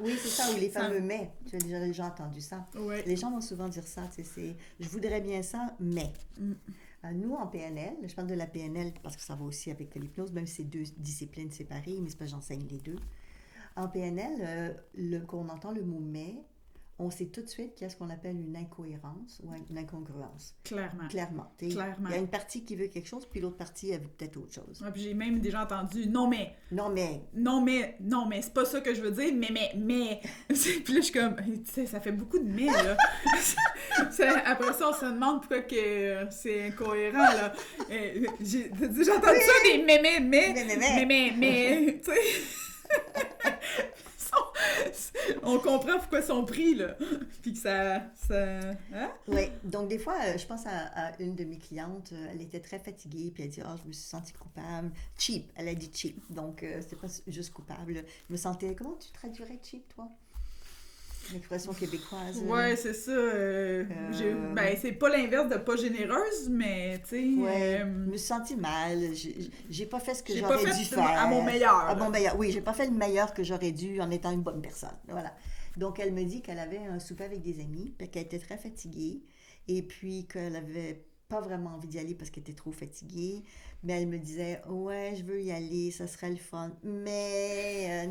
Oui, c'est ça, ou les fameux « mais ». Tu as déjà entendu ça. Oui. Les gens vont souvent dire ça, tu sais, c'est « je voudrais bien ça, mais ». Nous, en PNL, je parle de la PNL parce que ça va aussi avec l'hypnose, même si c'est 2 disciplines séparées, mais c'est pas que j'enseigne les deux. En PNL, quand on entend le mot « mais », on sait tout de suite qu'il y a ce qu'on appelle une incohérence ou une incongruence. Clairement. Clairement. Il y a une partie qui veut quelque chose, puis l'autre partie, elle veut peut-être autre chose. Ouais, puis j'ai même déjà entendu « non mais ». Non mais, c'est pas ça que je veux dire, mais. Puis là, je suis comme, tu sais, ça fait beaucoup de « mais », là. Après ça, on se demande pourquoi que c'est incohérent, là. J'ai entendu ça, des « mais », tu sais. On comprend pourquoi ils sont pris, là. Puis que ça... Hein? Oui. Donc, des fois, je pense à une de mes clientes, elle était très fatiguée, puis elle dit « Ah, je me suis sentie coupable. » Cheap, elle a dit cheap. Donc, c'est pas juste coupable. Je me sentais... Comment tu traduirais cheap, toi? L'expression québécoise. Ouais, c'est ça. Ben, c'est pas l'inverse de pas généreuse, mais, tu sais... Ouais, je me suis sentie mal. J'ai pas fait ce que j'aurais dû faire. À mon meilleur. À mon meilleur. Oui, j'ai pas fait le meilleur que j'aurais dû en étant une bonne personne. Voilà. Donc, elle me dit qu'elle avait un souper avec des amis, puis qu'elle était très fatiguée, et puis qu'elle avait pas vraiment envie d'y aller parce qu'elle était trop fatiguée. Mais elle me disait « Ouais, je veux y aller, ça serait le fun. Mais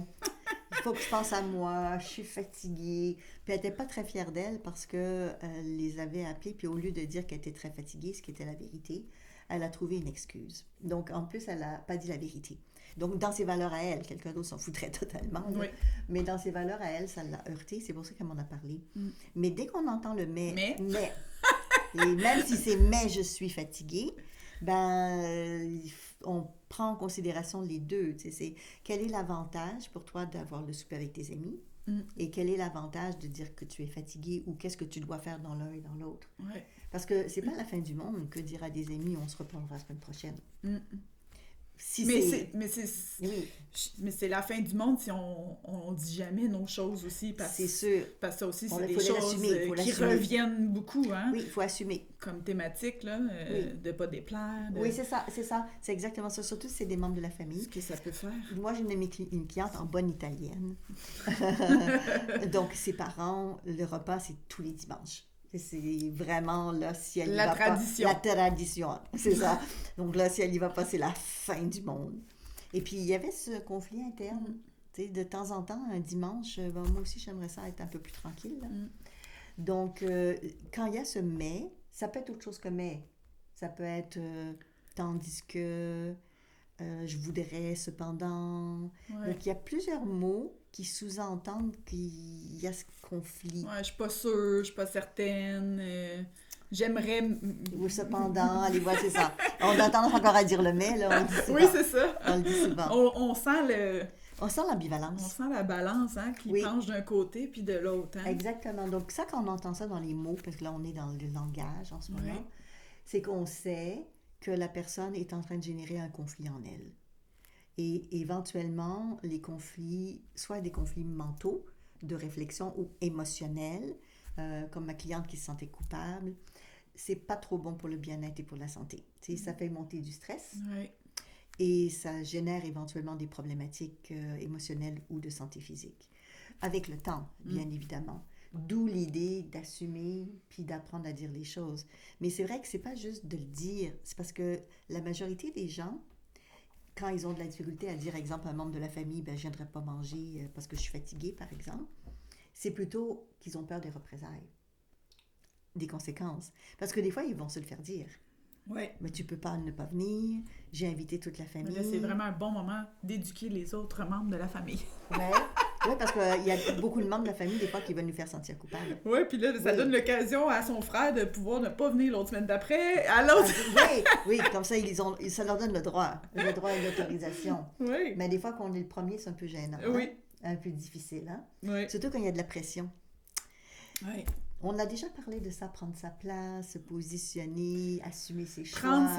il faut que je pense à moi, je suis fatiguée. » Puis elle n'était pas très fière d'elle parce qu'elle les avait appelés, puis au lieu de dire qu'elle était très fatiguée, ce qui était la vérité, elle a trouvé une excuse. Donc, en plus, elle n'a pas dit la vérité. Donc, dans ses valeurs à elle, quelqu'un d'autre s'en foutrait totalement. Oui. Mais dans ses valeurs à elle, ça l'a heurté. C'est pour ça qu'elle m'en a parlé. Mais dès qu'on entend le « mais », et même si c'est « mais je suis fatiguée », ben, on prend en considération les deux. Tu sais, c'est quel est l'avantage pour toi d'avoir le souper avec tes amis et quel est l'avantage de dire que tu es fatigué ou qu'est-ce que tu dois faire dans l'un et dans l'autre. Ouais. Parce que c'est pas la fin du monde que dire à des amis on se reprendra la semaine prochaine. Si mais c'est la fin du monde si on dit jamais nos choses aussi. C'est sûr. Parce que ça aussi, c'est des choses qui reviennent beaucoup. Hein? Oui, il faut assumer. Comme thématique, là, de pas déplaire. Oui, c'est ça. C'est exactement ça. Surtout si c'est des membres de la famille. Ce que ça peut faire. Moi, j'ai une cliente en bonne italienne. Donc, ses parents, le repas, c'est tous les dimanches. C'est vraiment, là, si elle y va pas... La tradition, c'est ça. Donc là, si elle y va pas, c'est la fin du monde. Et puis, il y avait ce conflit interne. Tu sais, de temps en temps, un dimanche, moi aussi, j'aimerais ça être un peu plus tranquille. Là. Donc, quand il y a ce « mais », ça peut être autre chose que « mais ». Ça peut être « tandis que »,« je voudrais cependant ». Donc, il y a plusieurs mots qui sous-entendent qu'il y a ce conflit. Ouais, je suis pas sûre, je suis pas certaine, j'aimerais... Ou cependant, allez voir, c'est ça. On a tendance encore à dire le « mais », là, on le dit souvent. Oui, c'est ça. On le dit souvent. On sent On sent l'ambivalence. On sent la balance, hein, qui penche d'un côté puis de l'autre. Hein? Exactement. Donc, ça, quand on entend ça dans les mots, parce que là, on est dans le langage en ce moment, c'est qu'on sait que la personne est en train de générer un conflit en elle. Et éventuellement, les conflits, soit des conflits mentaux, de réflexion ou émotionnels, comme ma cliente qui se sentait coupable, c'est pas trop bon pour le bien-être et pour la santé. Tu sais, ça fait monter du stress. Oui. Et ça génère éventuellement des problématiques émotionnelles ou de santé physique. Avec le temps, bien évidemment. D'où l'idée d'assumer puis d'apprendre à dire les choses. Mais c'est vrai que c'est pas juste de le dire. C'est parce que la majorité des gens, quand ils ont de la difficulté à dire, exemple, à un membre de la famille, ben, je viendrai pas manger parce que je suis fatiguée, par exemple, c'est plutôt qu'ils ont peur des représailles, des conséquences. Parce que des fois, ils vont se le faire dire. Ouais. Mais tu peux pas ne pas venir. J'ai invité toute la famille. Mais là, c'est vraiment un bon moment d'éduquer les autres membres de la famille. Oui, parce qu'il y a beaucoup de membres de la famille, des fois, qui veulent nous faire sentir coupables. Oui, puis là, ça donne l'occasion à son frère de pouvoir ne pas venir l'autre semaine d'après, à l'autre. Oui, comme ça, ça leur donne le droit et l'autorisation. Oui. Mais des fois, quand on est le premier, c'est un peu gênant. Oui. Hein? Un peu difficile, hein? Oui. Surtout quand il y a de la pression. Oui. On a déjà parlé de ça, prendre sa place, se positionner, assumer ses choix. Prendre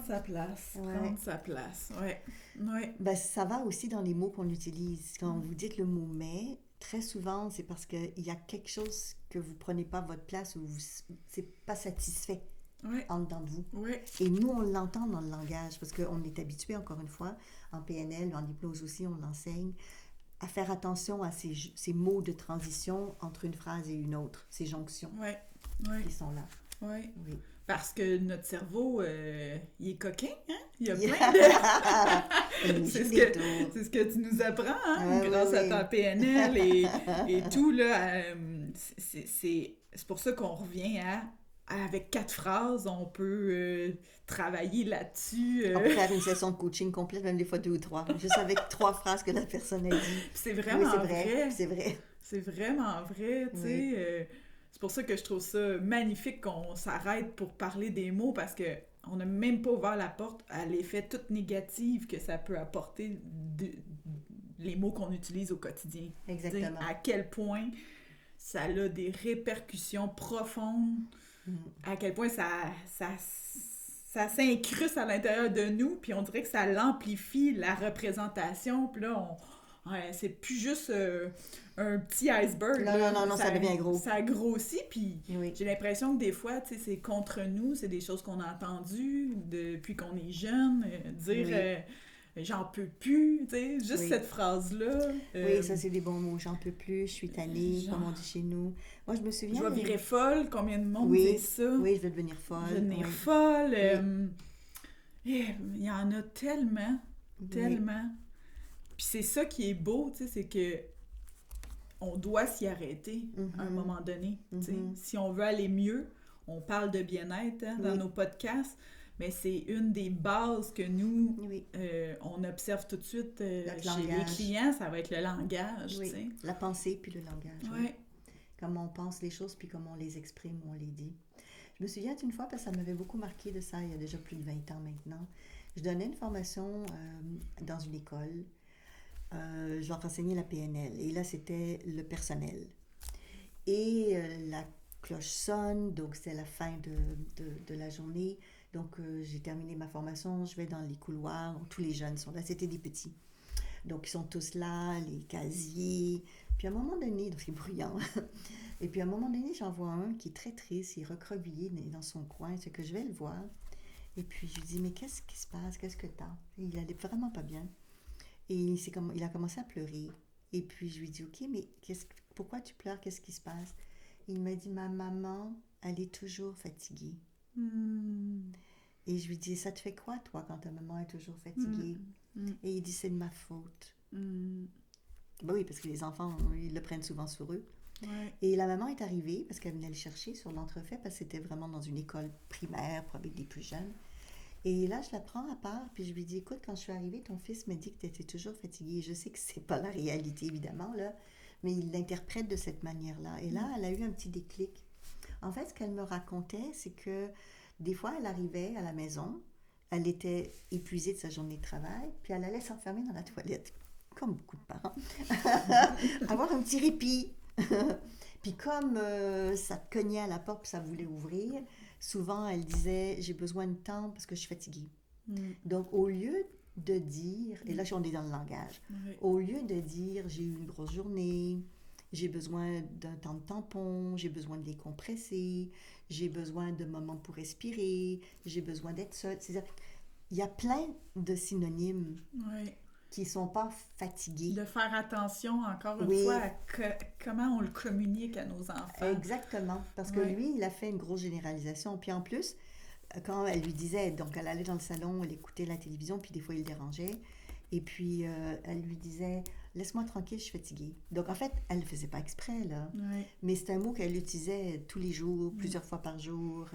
sa place, oui. Oui. Ben, ça va aussi dans les mots qu'on utilise. Quand vous dites le mot « mais », très souvent, c'est parce qu'il y a quelque chose que vous ne prenez pas votre place ou c'est pas satisfait en dedans de vous. Oui. Et nous, on l'entend dans le langage parce qu'on est habitué, encore une fois, en PNL, en hypnose aussi, on l'enseigne, à faire attention à ces mots de transition entre une phrase et une autre, ces jonctions qui sont là. Oui. Oui. Parce que notre cerveau, il est coquin, hein? Il y a plein de... c'est ce que tu nous apprends, hein? Grâce à ta PNL et tout, là. C'est pour ça qu'on revient avec 4 phrases, on peut travailler là-dessus. On peut faire une session de coaching complète, même des fois 2 ou 3, juste avec 3 phrases que la personne a dit. C'est vraiment vrai. C'est vrai. C'est vraiment vrai, tu sais. C'est pour ça que je trouve ça magnifique qu'on s'arrête pour parler des mots, parce que on n'a même pas ouvert la porte à l'effet tout négatif que ça peut apporter les mots qu'on utilise au quotidien. Exactement. À quel point ça a des répercussions profondes, à quel point ça s'incruste à l'intérieur de nous, puis on dirait que ça l'amplifie, la représentation, puis là, c'est plus juste un petit iceberg. Non, ça devient gros. Ça grossit, puis j'ai l'impression que des fois, tu sais, c'est contre nous, c'est des choses qu'on a entendues depuis qu'on est jeune, dire j'en peux plus, tu sais, juste cette phrase-là. Oui, ça, c'est des bons mots. J'en peux plus, je suis tannée, comme on dit chez nous. Moi, je me souviens... Je vais virer folle, combien de monde dit ça? Oui, je vais devenir folle. Je vais devenir folle. Il y en a tellement. Puis c'est ça qui est beau, tu sais, c'est que on doit s'y arrêter à un moment donné. Tu sais. Si on veut aller mieux, on parle de bien-être dans nos podcasts, mais c'est une des bases que nous, on observe tout de suite chez les clients, ça va être le langage. Tu sais. La pensée puis le langage. Oui. Comment on pense les choses puis comment on les exprime ou on les dit. Je me souviens d'une fois, parce que ça m'avait beaucoup marqué de ça, il y a déjà plus de 20 ans maintenant. Je donnais une formation dans une école. Je leur enseignais la PNL. Et là, c'était le personnel. Et la cloche sonne, donc c'est la fin de la journée. Donc, j'ai terminé ma formation, je vais dans les couloirs, tous les jeunes sont là, c'était des petits. Donc, ils sont tous là, les casiers. Puis à un moment donné, donc c'est bruyant. Et puis à un moment donné, j'en vois un qui est très triste, il est recroquevillé dans son coin, c'est que je vais le voir. Et puis, je lui dis, mais qu'est-ce qui se passe? Qu'est-ce que t'as? Et il allait vraiment pas bien. Et il a commencé à pleurer. Et puis, je lui dis, OK, mais pourquoi tu pleures? Qu'est-ce qui se passe? Il m'a dit, ma maman, elle est toujours fatiguée. Et je lui dis, ça te fait quoi, toi, quand ta maman est toujours fatiguée? Et il dit, c'est de ma faute. Ben oui, parce que les enfants, ils le prennent souvent sur eux. Ouais. Et la maman est arrivée, parce qu'elle venait le chercher sur l'entrefait, parce que c'était vraiment dans une école primaire, pour avec des plus jeunes. Et là, je la prends à part, puis je lui dis, écoute, quand je suis arrivée, ton fils m'a dit que tu étais toujours fatiguée. Je sais que c'est pas la réalité, évidemment, là, mais il l'interprète de cette manière-là. Et là, elle a eu un petit déclic. En fait, ce qu'elle me racontait, c'est que des fois, elle arrivait à la maison, elle était épuisée de sa journée de travail, puis elle allait s'enfermer dans la toilette, comme beaucoup de parents, avoir un petit répit. Puis comme ça te cognait à la porte, puis ça voulait ouvrir, souvent, elle disait, j'ai besoin de temps parce que je suis fatiguée. Donc, au lieu de dire, et là, on est dans le langage, au lieu de dire, j'ai eu une grosse journée, j'ai besoin d'un temps de tampon, j'ai besoin de les compresser, j'ai besoin de moments pour respirer, j'ai besoin d'être seule. C'est-à-dire, il y a plein de synonymes qui ne sont pas fatigués. De faire attention, encore une fois, à comment on le communique à nos enfants. Exactement, parce que lui, il a fait une grosse généralisation. Puis en plus, quand elle lui disait, donc elle allait dans le salon, elle écoutait la télévision, puis des fois, il le dérangeait. Et puis, elle lui disait, laisse-moi tranquille, je suis fatiguée. Donc, en fait, elle ne le faisait pas exprès, là. Mais c'est un mot qu'elle utilisait tous les jours, plusieurs fois par jour.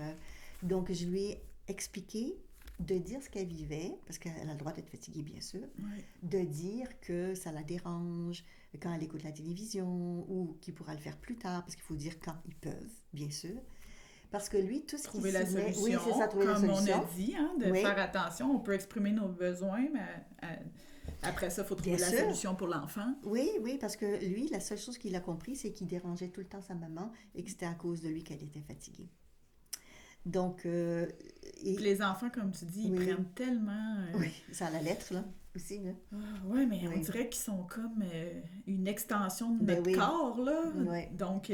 Donc, je lui ai expliquer, de dire ce qu'elle vivait, parce qu'elle a le droit d'être fatiguée, bien sûr, Ouais. de dire que ça la dérange quand elle écoute la télévision ou qu'il pourra le faire plus tard, parce qu'il faut dire quand ils peuvent, bien sûr. Parce que lui, tout ce Trouver qui la s'y met... solution, Oui, c'est ça, trouver la comme on solution. a dit, hein, de Oui. faire attention. On peut exprimer nos besoins, mais après ça, il faut trouver Bien la sûr. solution pour l'enfant. Oui, oui, parce que lui, la seule chose qu'il a compris, c'est qu'il dérangeait tout le temps sa maman et que c'était à cause de lui qu'elle était fatiguée. Donc, Puis les enfants, comme tu dis, ils Oui. prennent tellement... oui, c'est à la lettre, là, aussi, là. Ouais, mais on Oui. dirait qu'ils sont comme une extension de Ben notre oui. corps, là. Ouais. Donc,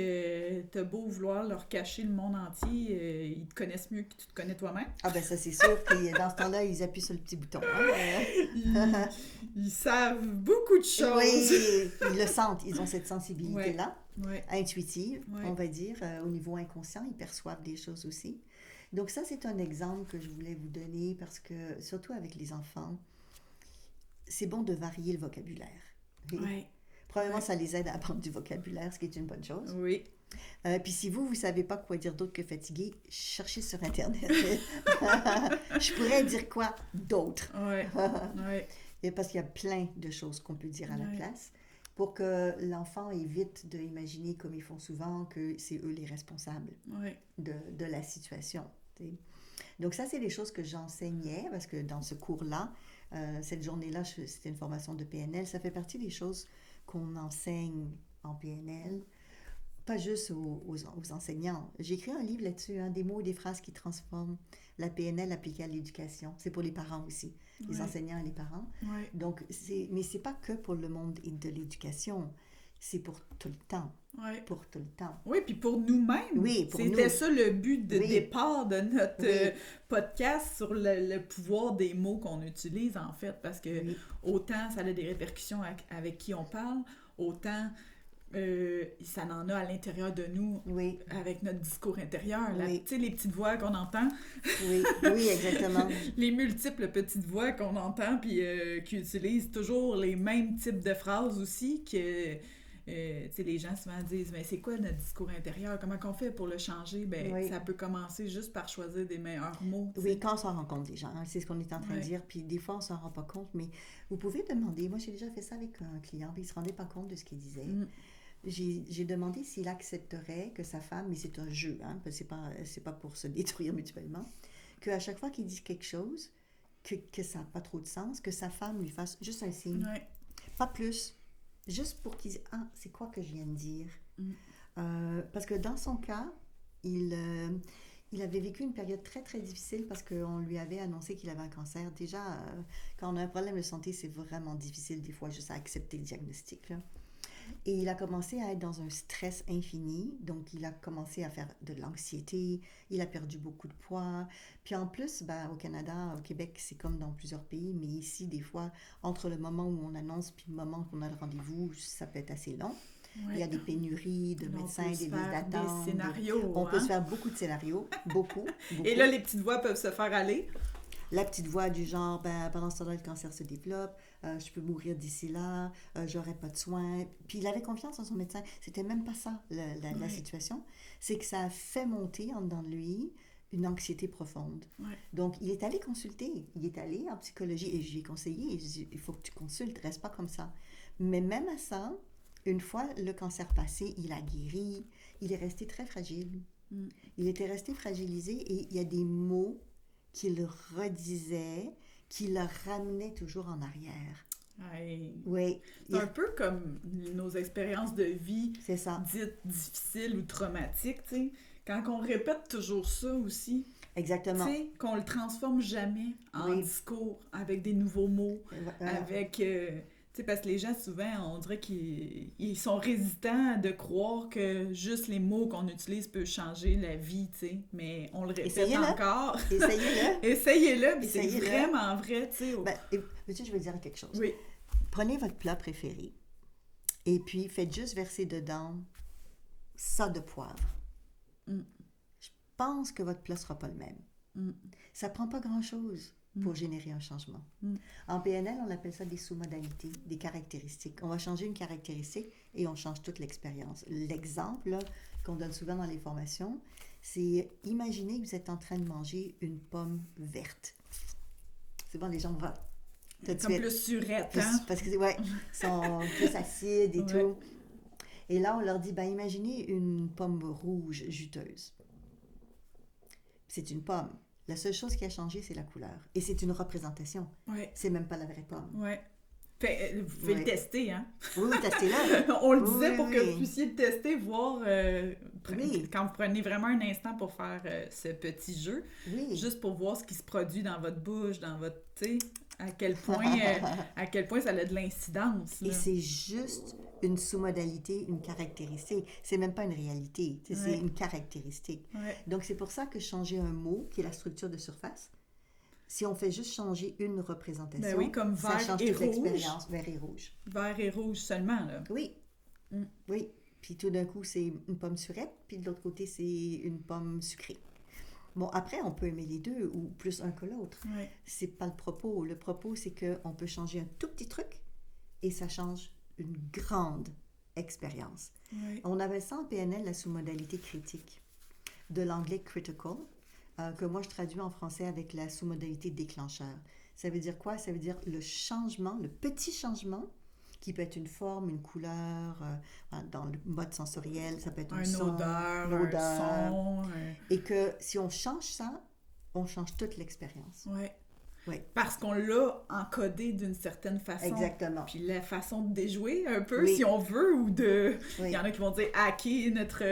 t'as beau vouloir leur cacher le monde entier, ils te connaissent mieux que tu te connais toi-même. Ah ben ça, c'est sûr que dans ce temps-là, ils appuient sur le petit bouton. Hein? Ils savent beaucoup de choses. Oui, ils le sentent, ils ont cette sensibilité-là, Ouais. intuitive, Ouais. on va dire, au niveau inconscient, ils perçoivent des choses aussi. Donc ça, c'est un exemple que je voulais vous donner parce que, surtout avec les enfants, c'est bon de varier le vocabulaire. Et Ouais. Premièrement, Ouais. ça les aide à apprendre du vocabulaire, ce qui est une bonne chose. Oui. Puis si vous ne savez pas quoi dire d'autre que fatigué, cherchez sur Internet. Je pourrais dire quoi d'autre? Ouais. Ouais. Et parce qu'il y a plein de choses qu'on peut dire à la Ouais. place pour que l'enfant évite d'imaginer, comme ils font souvent, que c'est eux les responsables Ouais. de la situation. T'sais. Donc ça, c'est des choses que j'enseignais parce que dans ce cours-là, cette journée-là, c'était une formation de PNL. Ça fait partie des choses qu'on enseigne en PNL, pas juste aux enseignants. J'ai écrit un livre là-dessus, hein, des mots et des phrases qui transforment la PNL appliquée à l'éducation. C'est pour les parents aussi, les Ouais. enseignants et les parents. Ouais. Donc, mais c'est pas que pour le monde de l'éducation, c'est pour tout le temps, Ouais. pour tout le temps. Oui, puis pour nous-mêmes. Oui, pour C'était nous. ça le but de Oui. départ de notre Oui. podcast sur le pouvoir des mots qu'on utilise, en fait, parce que Oui. autant ça a des répercussions avec qui on parle, autant ça en a à l'intérieur de nous, Oui, avec notre discours intérieur. Oui. Tu sais, les petites voix qu'on entend, oui, oui, exactement. les multiples petites voix qu'on entend, puis qui utilisent toujours les mêmes types de phrases aussi, que... tu sais, les gens souvent disent, mais c'est quoi notre discours intérieur? Comment qu'on fait pour le changer? Ben, Oui. ça peut commencer juste par choisir des meilleurs mots. tu Oui, sais. quand on s'en rend compte déjà, hein, c'est ce qu'on est en train de Ouais. dire, puis des fois on s'en rend pas compte, mais vous pouvez demander, moi j'ai déjà fait ça avec un client, puis il se rendait pas compte de ce qu'il disait. Mm. J'ai demandé s'il accepterait que sa femme, mais c'est un jeu, hein, parce que c'est pas pour se détruire mutuellement, qu'à chaque fois qu'il dit quelque chose, que ça n'a pas trop de sens, que sa femme lui fasse juste un signe, Ouais. pas plus, juste pour qu'il dise « Ah, c'est quoi que je viens de dire? Mm. Parce que dans son cas, il avait vécu une période très, très difficile parce qu'on lui avait annoncé qu'il avait un cancer. Déjà, quand on a un problème de santé, c'est vraiment difficile des fois juste à accepter le diagnostic, là. Et il a commencé à être dans un stress infini, donc il a commencé à faire de l'anxiété, il a perdu beaucoup de poids. Puis en plus, ben, au Canada, au Québec, c'est comme dans plusieurs pays, mais ici, des fois, entre le moment où on annonce puis le moment qu'on a le rendez-vous, ça peut être assez long. Ouais. Il y a des pénuries de On médecins, peut des se listes faire d'attente. des scénarios. On peut hein? se faire beaucoup de scénarios, beaucoup. Et là, les petites voix peuvent se faire aller. La petite voix du genre, ben, pendant ce temps-là, le cancer se développe, je peux mourir d'ici là, j'aurai pas de soins. Puis il avait confiance en son médecin. C'était même pas ça, la Ouais. situation. C'est que ça a fait monter en dedans de lui une anxiété profonde. Ouais. Donc, il est allé consulter. Il est allé en psychologie et je lui ai conseillé, je dis, il faut que tu consultes, reste pas comme ça. Mais même à ça, une fois le cancer passé, il a guéri, il est resté très fragile. Mm. Il était resté fragilisé et il y a des mots qu'il redisait, qui le ramenait toujours en arrière. Ouais. Oui, C'est un peu comme nos expériences de vie c'est ça. dites difficiles ou traumatiques, tu sais. Quand on répète toujours ça aussi, Exactement. tu sais, qu'on le transforme jamais en Oui. discours avec des nouveaux mots, Voilà. avec... tu sais, parce que les gens, souvent, on dirait qu'ils sont résistants de croire que juste les mots qu'on utilise peuvent changer la vie, tu sais. Mais on le répète Essayez-le. encore. Essayez-le. Essayez-le, puis c'est Essayez-le. vraiment vrai, tu sais. Ben, monsieur, je vais dire quelque chose. Oui. Prenez votre plat préféré et puis faites juste verser dedans ça de poivre. Mm. Je pense que votre plat ne sera pas le même. Mm. Ça prend pas grand-chose. pour générer un changement. En PNL, on appelle ça des sous-modalités, des caractéristiques. On va changer une caractéristique et on change toute l'expérience. L'exemple là, qu'on donne souvent dans les formations, c'est imaginez que vous êtes en train de manger une pomme verte. Souvent, les gens vont... Comme plus surette, hein? Parce que, ouais, sont plus acides et tout. Et là, on leur dit, imaginez une pomme rouge juteuse. C'est une pomme. La seule chose qui a changé, c'est la couleur. Et c'est une représentation. Ouais. C'est même pas la vraie pomme. Ouais. Vous pouvez le tester, hein? Oui, testez-le. On le disait pour que vous puissiez le tester, voir quand vous prenez vraiment un instant pour faire ce petit jeu, juste pour voir ce qui se produit dans votre bouche, dans votre... à quel point ça a de l'incidence. Là. Et c'est juste une sous-modalité, une caractéristique. C'est même pas une réalité, c'est une caractéristique. Ouais. Donc, c'est pour ça que changer un mot, qui est la structure de surface, si on fait juste changer une représentation, comme ça vert change et toute rouge. l'expérience. Vert et rouge. Vert et rouge seulement, là. Oui. Oui. Puis tout d'un coup, c'est une pomme surette, puis de l'autre côté, c'est une pomme sucrée. Bon, après, on peut aimer les deux, ou plus un que l'autre. Ouais. C'est pas le propos. Le propos, c'est qu'on peut changer un tout petit truc, et ça change une grande expérience. Ouais. On avait ça en PNL, la sous-modalité critique, de l'anglais critical, que moi je traduis en français avec la sous-modalité déclencheur. Ça veut dire quoi? Ça veut dire le changement, le petit changement, qui peut être une forme, une couleur, dans le mode sensoriel, ça peut être un son, odeur, un son. Et que si on change ça, on change toute l'expérience. Oui. Oui. Parce qu'on l'a encodé d'une certaine façon. Exactement. Puis la façon de déjouer un peu, si on veut, ou de... Il y en a qui vont dire hacker notre,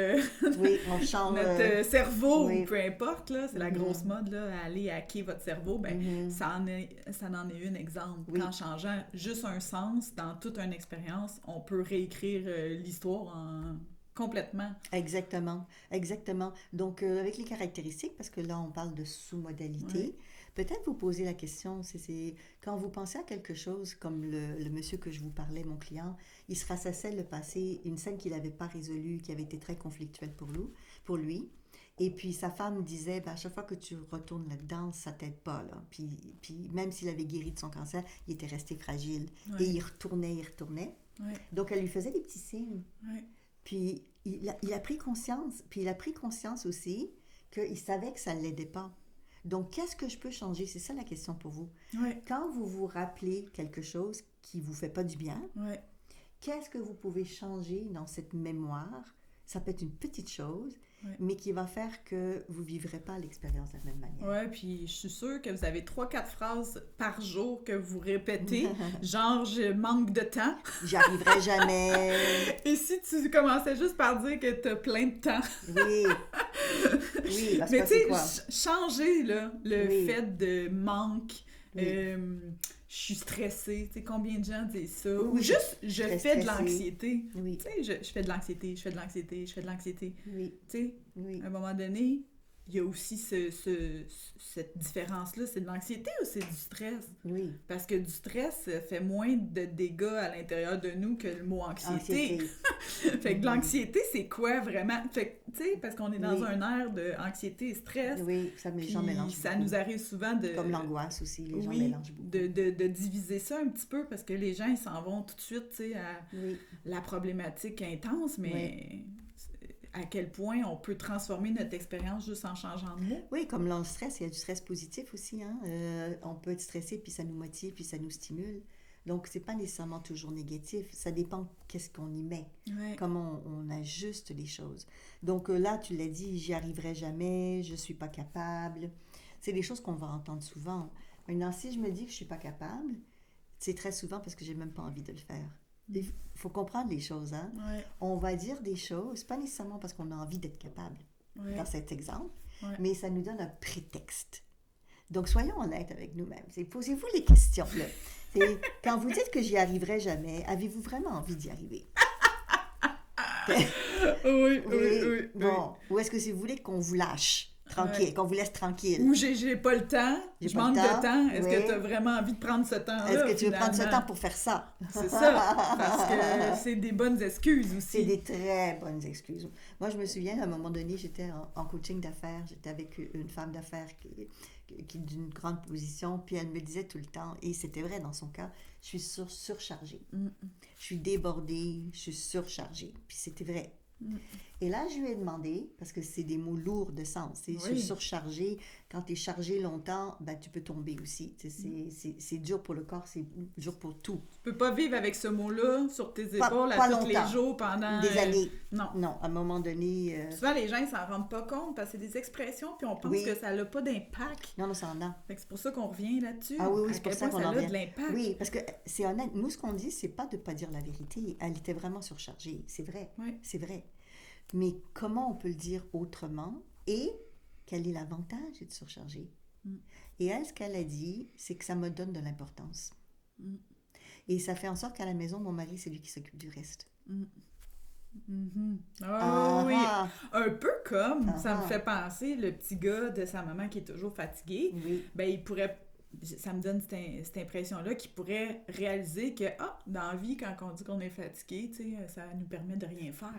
on change, notre cerveau, ou peu importe, là, c'est la grosse mode, là, aller hacker votre cerveau. Ça en est un exemple. Qu'en changeant juste un sens dans toute une expérience, on peut réécrire l'histoire complètement. Exactement. Donc, avec les caractéristiques, parce que là, on parle de sous-modalité, peut-être vous poser la question, c'est quand vous pensez à quelque chose, comme le monsieur que je vous parlais, mon client, il se rassassait le passé, une scène qu'il n'avait pas résolue, qui avait été très conflictuelle pour lui. Et puis sa femme disait, à chaque fois que tu retournes là-dedans, ça t'aide pas. Là. Puis même s'il avait guéri de son cancer, il était resté fragile. Et il retournait. Donc elle lui faisait des petits signes. Puis il a pris conscience. Puis il a pris conscience aussi qu'il savait que ça ne l'aidait pas. Donc, qu'est-ce que je peux changer? C'est ça la question pour vous. Quand vous vous rappelez quelque chose qui ne vous fait pas du bien, qu'est-ce que vous pouvez changer dans cette mémoire? Ça peut être une petite chose, mais qui va faire que vous ne vivrez pas l'expérience de la même manière. Oui, puis je suis sûre que vous avez 3-4 phrases par jour que vous répétez, genre « je manque de temps ». J'y arriverai jamais. Et si tu commençais juste par dire que tu as plein de temps. Oui, parce mais que c'est quoi? Changer là, le fait de manque, je suis stressée, tu sais, combien de gens disent ça? Ou juste, je fais de l'anxiété. Tu sais, je fais de l'anxiété. Oui. Tu sais, à un moment donné, il y a aussi cette différence-là. C'est de l'anxiété ou c'est du stress? Oui. Parce que du stress fait moins de dégâts à l'intérieur de nous que le mot anxiété. Fait que l'anxiété, c'est quoi vraiment? Fait que, tu sais, parce qu'on est dans un air d'anxiété et stress. Oui, ça, les gens mélangent beaucoup. Ça nous arrive souvent de... Comme l'angoisse aussi, les gens mélangent beaucoup. De diviser ça un petit peu parce que les gens, ils s'en vont tout de suite, tu sais, à la problématique intense, mais... à quel point on peut transformer notre expérience juste en changeant de mots. Oui, comme dans le stress, il y a du stress positif aussi. Hein? On peut être stressé, puis ça nous motive, puis ça nous stimule. Donc, c'est pas nécessairement toujours négatif. Ça dépend qu'est-ce qu'on y met, comment on ajuste les choses. Donc là, tu l'as dit, j'y arriverai jamais, je suis pas capable. C'est des choses qu'on va entendre souvent. Maintenant, si je me dis que je suis pas capable, c'est très souvent parce que j'ai même pas envie de le faire. Il faut comprendre les choses. Hein? On va dire des choses, pas nécessairement parce qu'on a envie d'être capable, dans cet exemple, mais ça nous donne un prétexte. Donc, soyons honnêtes avec nous-mêmes. Posez-vous les questions. Là. Quand vous dites que j'y arriverai jamais, avez-vous vraiment envie d'y arriver? Oui. Bon. Ou est-ce que vous voulez qu'on vous lâche? Tranquille, qu'on vous laisse tranquille. Ou j'ai pas le temps, je manque de temps. Est-ce que tu as vraiment envie de prendre ce temps-là? Est-ce que tu veux prendre ce temps pour faire ça? C'est ça, parce que c'est des bonnes excuses aussi. C'est des très bonnes excuses. Moi, je me souviens, à un moment donné, j'étais en coaching d'affaires. J'étais avec une femme d'affaires d'une grande position, puis elle me disait tout le temps, et c'était vrai dans son cas, je suis surchargée. Je suis débordée, je suis surchargée. Puis c'était vrai. Et là, je lui ai demandé, parce que c'est des mots lourds de sens, je suis surchargée. Quand tu es chargé longtemps, ben, tu peux tomber aussi. C'est dur pour le corps, c'est dur pour tout. Tu peux pas vivre avec ce mot-là sur tes épaules à tous les jours pendant... Des années. Non. Non, à un moment donné... Souvent, les gens, ils s'en rendent pas compte parce que c'est des expressions, puis on pense que ça n'a pas d'impact. Non, ça en a. C'est pour ça qu'on revient là-dessus. Ah oui, c'est pour ça qu'on en revient. De l'impact. Oui, parce que c'est honnête. Nous, ce qu'on dit, c'est pas de pas dire la vérité. Elle était vraiment surchargée. C'est vrai. Oui. C'est vrai. Mais comment on peut le dire autrement et quel est l'avantage d'être surchargé? Et elle, ce qu'elle a dit, c'est que ça me donne de l'importance. Et ça fait en sorte qu'à la maison, mon mari, c'est lui qui s'occupe du reste. Oui, un peu comme, ça me fait penser, le petit gars de sa maman qui est toujours fatigué, ben il pourrait... Ça me donne cette impression-là qu'il pourrait réaliser que, dans la vie, quand on dit qu'on est fatigué, ça nous permet de rien faire.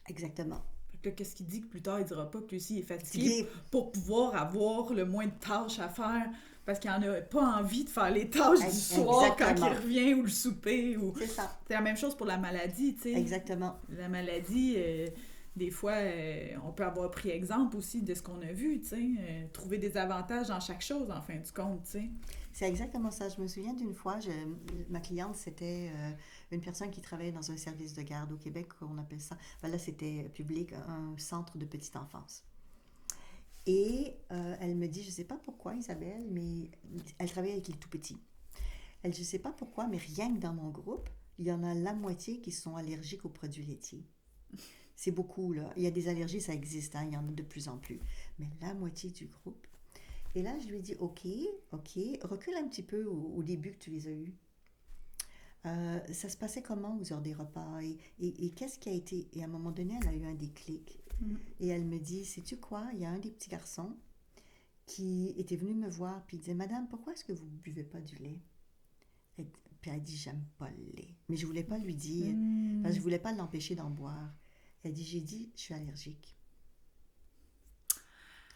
Exactement. Fait que qu'est-ce qu'il dit que plus tard, il dira pas que lui aussi est fatigué pour pouvoir avoir le moins de tâches à faire parce qu'il n'en a pas envie de faire les tâches du soir quand il revient ou le souper. C'est ça. C'est la même chose pour la maladie, tu sais. Exactement. La maladie, des fois, on peut avoir pris exemple aussi de ce qu'on a vu, tu sais. Trouver des avantages dans chaque chose, en fin du compte, tu sais. C'est exactement ça. Je me souviens d'une fois, ma cliente, c'était une personne qui travaillait dans un service de garde au Québec, on appelle ça, là c'était public, un centre de petite enfance. Et elle me dit, je ne sais pas pourquoi Isabelle, mais elle travaille avec les tout petits. Elle, je ne sais pas pourquoi, mais rien que dans mon groupe, il y en a la moitié qui sont allergiques aux produits laitiers. C'est beaucoup, là. Il y a des allergies, ça existe, il y en a de plus en plus. Mais la moitié du groupe. Et là, je lui ai dit, OK, recule un petit peu au début que tu les as eus. Ça se passait comment aux heures des repas? Et qu'est-ce qui a été... Et à un moment donné, elle a eu un déclic. Et elle me dit, sais-tu quoi? Il y a un des petits garçons qui était venu me voir, puis il disait, Madame, pourquoi est-ce que vous ne buvez pas du lait? Puis elle dit, j'aime pas le lait. Mais je ne voulais pas lui dire, parce que je ne voulais pas l'empêcher d'en boire. Elle dit, je suis allergique.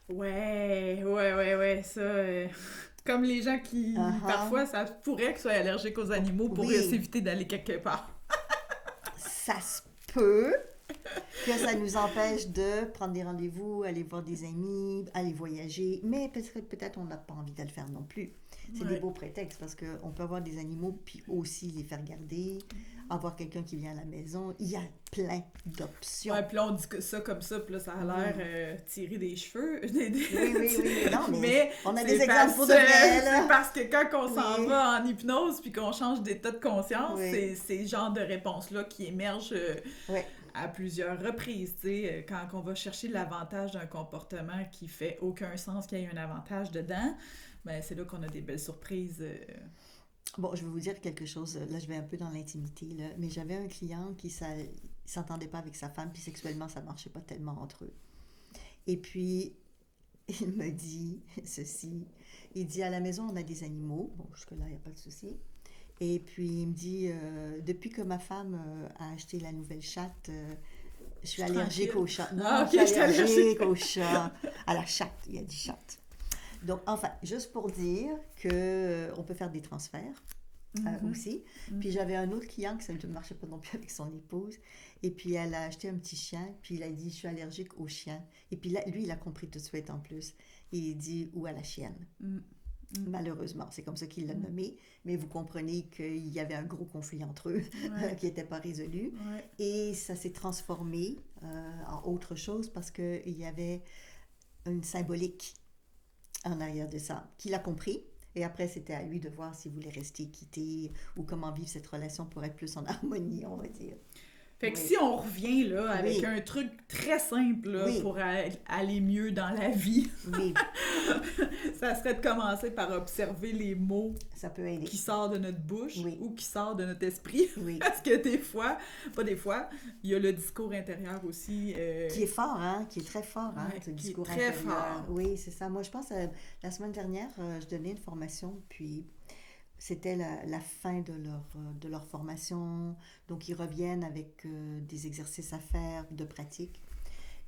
Ouais, ça... Comme les gens qui, parfois, ça pourrait qu'ils soient allergiques aux animaux pour s'éviter d'aller quelque part. Ça se peut que ça nous empêche de prendre des rendez-vous, aller voir des amis, aller voyager, mais peut-être on n'a pas envie de le faire non plus. C'est des beaux prétextes parce qu'on peut avoir des animaux puis aussi les faire garder, avoir quelqu'un qui vient à la maison. Il y a plein d'options. Ouais, puis là, on dit que ça comme ça, puis là, ça a l'air tiré des cheveux. Oui. Non, mais on a des exemples pour de vrai. C'est parce que quand on s'en va en hypnose puis qu'on change d'état de conscience, c'est ce genre de réponses-là qui émergent à plusieurs reprises. T'sais, quand on va chercher l'avantage d'un comportement qui fait aucun sens qu'il y ait un avantage dedans, ben, c'est là qu'on a des belles surprises. Bon, je vais vous dire quelque chose. Là, je vais un peu dans l'intimité, là. Mais j'avais un client qui s'entendait pas avec sa femme, puis sexuellement, ça marchait pas tellement entre eux. Et puis, il me dit ceci. Il dit, à la maison, on a des animaux. Bon, jusque-là, il n'y a pas de souci. Et puis, il me dit, depuis que ma femme a acheté la nouvelle chatte, je suis allergique au chat. Non, je suis allergique au chat. À la chatte, il a dit chatte. Donc, enfin, juste pour dire qu'on peut faire des transferts aussi. Puis j'avais un autre client qui ne marchait pas non plus avec son épouse. Et puis elle a acheté un petit chien. Puis il a dit, je suis allergique au chien. Et puis là, lui, il a compris tout de suite en plus. Il dit, ou à la chienne. Malheureusement, c'est comme ça qu'il l'a nommé. Mais vous comprenez qu'il y avait un gros conflit entre eux qui n'était pas résolu. Et ça s'est transformé en autre chose parce qu'il y avait une symbolique en arrière de ça, qu'il a compris. Et après, c'était à lui de voir s'il voulait rester quitté ou comment vivre cette relation pour être plus en harmonie, on va dire. Fait que si on revient là avec un truc très simple là, pour aller mieux dans la vie, ça serait de commencer par observer les mots qui sortent de notre bouche ou qui sortent de notre esprit. Parce que il y a le discours intérieur aussi. Qui est fort, qui est très fort, ce discours intérieur. Très fort. Oui, c'est ça. Moi, je pense, la semaine dernière, je donnais une formation, puis c'était la fin de leur formation. Donc, ils reviennent avec des exercices à faire, de pratique.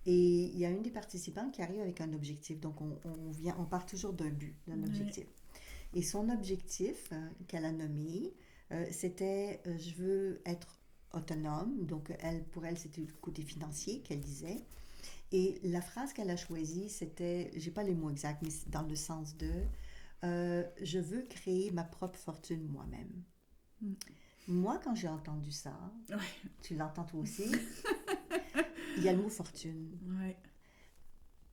Et il y a une des participants qui arrive avec un objectif. Donc, on part toujours d'un but, d'un objectif. Et son objectif, qu'elle a nommé, c'était je veux être autonome. Donc, pour elle, c'était le côté financier qu'elle disait. Et la phrase qu'elle a choisie, c'était, j'ai pas les mots exacts, mais c'est dans le sens de je veux créer ma propre fortune moi-même. Moi, quand j'ai entendu ça, tu l'entends toi aussi, il y a le mot fortune.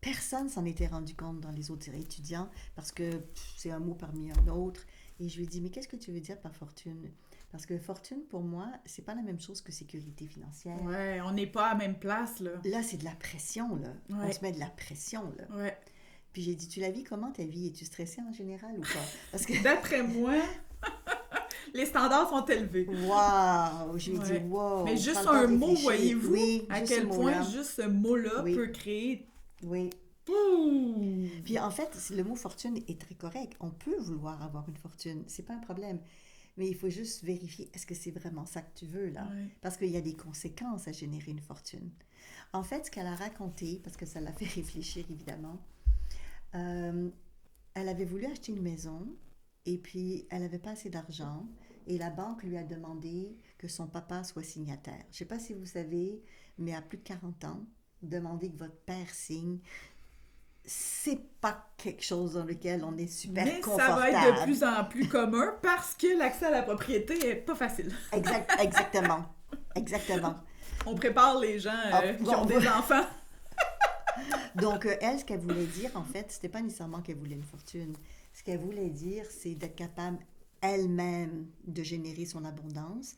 Personne s'en était rendu compte dans les autres étudiants parce que c'est un mot parmi un autre. Et je lui ai dit, mais qu'est-ce que tu veux dire par fortune? Parce que fortune, pour moi, c'est pas la même chose que sécurité financière. Ouais, on n'est pas à la même place, là. Là, c'est de la pression, là. On se met de la pression, là. Ouais. Puis j'ai dit, tu la vis comment ta vie? Es-tu stressée en général ou pas? Parce que... D'après moi, les standards sont élevés. Waouh! Je lui ai dit, wow! Mais juste un mot, voyez-vous, à quel point juste ce mot-là peut créer... Oui. Boum! Puis en fait, le mot fortune est très correct. On peut vouloir avoir une fortune, c'est pas un problème. Mais il faut juste vérifier, est-ce que c'est vraiment ça que tu veux, là? Parce qu'il y a des conséquences à générer une fortune. En fait, ce qu'elle a raconté, parce que ça l'a fait réfléchir, évidemment, elle avait voulu acheter une maison et puis elle n'avait pas assez d'argent et la banque lui a demandé que son papa soit signataire. Je ne sais pas si vous savez, mais à plus de 40 ans, demander que votre père signe, c'est pas quelque chose dans lequel on est super confortable. Mais ça va être de plus en plus commun parce que l'accès à la propriété est pas facile. Exactement. Exactement. On prépare les gens qui ont des enfants. Donc, elle, ce qu'elle voulait dire, en fait, c'était pas nécessairement qu'elle voulait une fortune. Ce qu'elle voulait dire, c'est d'être capable elle-même de générer son abondance.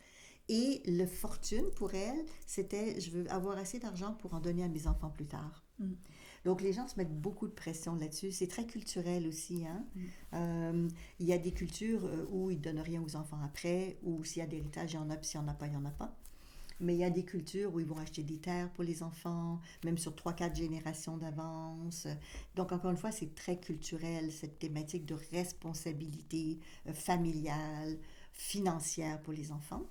Et le fortune, pour elle, c'était, je veux avoir assez d'argent pour en donner à mes enfants plus tard. Donc, les gens se mettent beaucoup de pression là-dessus. C'est très culturel aussi. Hein? Il y a des cultures où ils ne donnent rien aux enfants après, ou s'il y a d'héritage, il y en a, puis s'il n'y en a pas, il n'y en a pas. Mais il y a des cultures où ils vont acheter des terres pour les enfants, même sur 3-4 générations d'avance. Donc, encore une fois, c'est très culturel, cette thématique de responsabilité familiale, financière pour les enfants.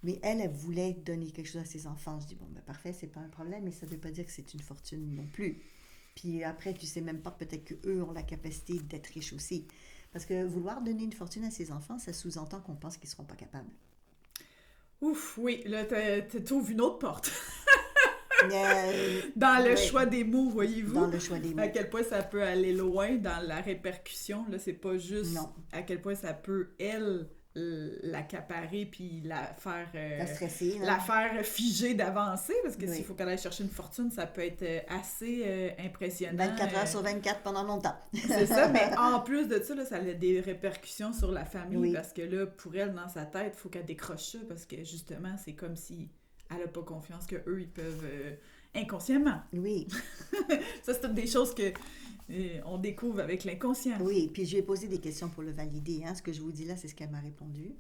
Mais elle voulait donner quelque chose à ses enfants. Je dis, bon, ben parfait, c'est pas un problème, mais ça veut pas dire que c'est une fortune non plus. Puis après, tu sais même pas, peut-être qu'eux ont la capacité d'être riches aussi. Parce que vouloir donner une fortune à ses enfants, ça sous-entend qu'on pense qu'ils seront pas capables. Ouf, oui, là, t'ouvres une autre porte. Dans le choix des mots, voyez-vous. Dans le choix des mots. À quel point ça peut aller loin dans la répercussion. Là, c'est pas juste à quel point ça peut, elle, l'accaparer puis la faire la stresser, la faire figer d'avancer parce que s'il faut qu'elle aille chercher une fortune, ça peut être assez impressionnant. 24 heures sur 24 pendant longtemps. C'est ça, mais en plus de ça, là, ça a des répercussions sur la famille parce que là, pour elle, dans sa tête, il faut qu'elle décroche ça parce que justement, c'est comme si elle n'a pas confiance qu'eux, ils peuvent inconsciemment. Oui. Ça, c'est toutes des choses que on découvre avec l'inconscient. Oui, puis je lui ai posé des questions pour le valider. Hein. Ce que je vous dis là, c'est ce qu'elle m'a répondu.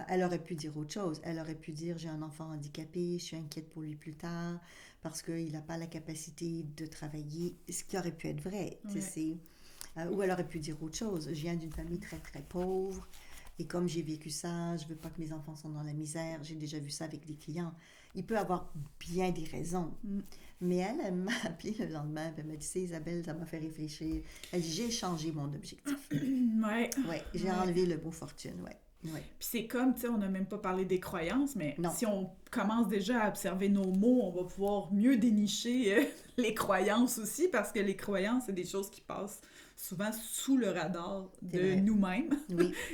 Elle aurait pu dire autre chose. Elle aurait pu dire, j'ai un enfant handicapé, je suis inquiète pour lui plus tard parce qu'il n'a pas la capacité de travailler, ce qui aurait pu être vrai. Ou elle aurait pu dire autre chose. Je viens d'une famille très, très pauvre et comme j'ai vécu ça, je ne veux pas que mes enfants soient dans la misère. J'ai déjà vu ça avec des clients. Il peut avoir bien des raisons. Mais elle m'a appelé le lendemain, elle m'a dit, c'est Isabelle, ça m'a fait réfléchir. Elle dit, j'ai changé mon objectif. J'ai enlevé le mot fortune, Puis c'est comme, tu sais, on n'a même pas parlé des croyances, mais si on commence déjà à observer nos mots, on va pouvoir mieux dénicher les croyances aussi, parce que les croyances, c'est des choses qui passent souvent sous le radar de nous-mêmes.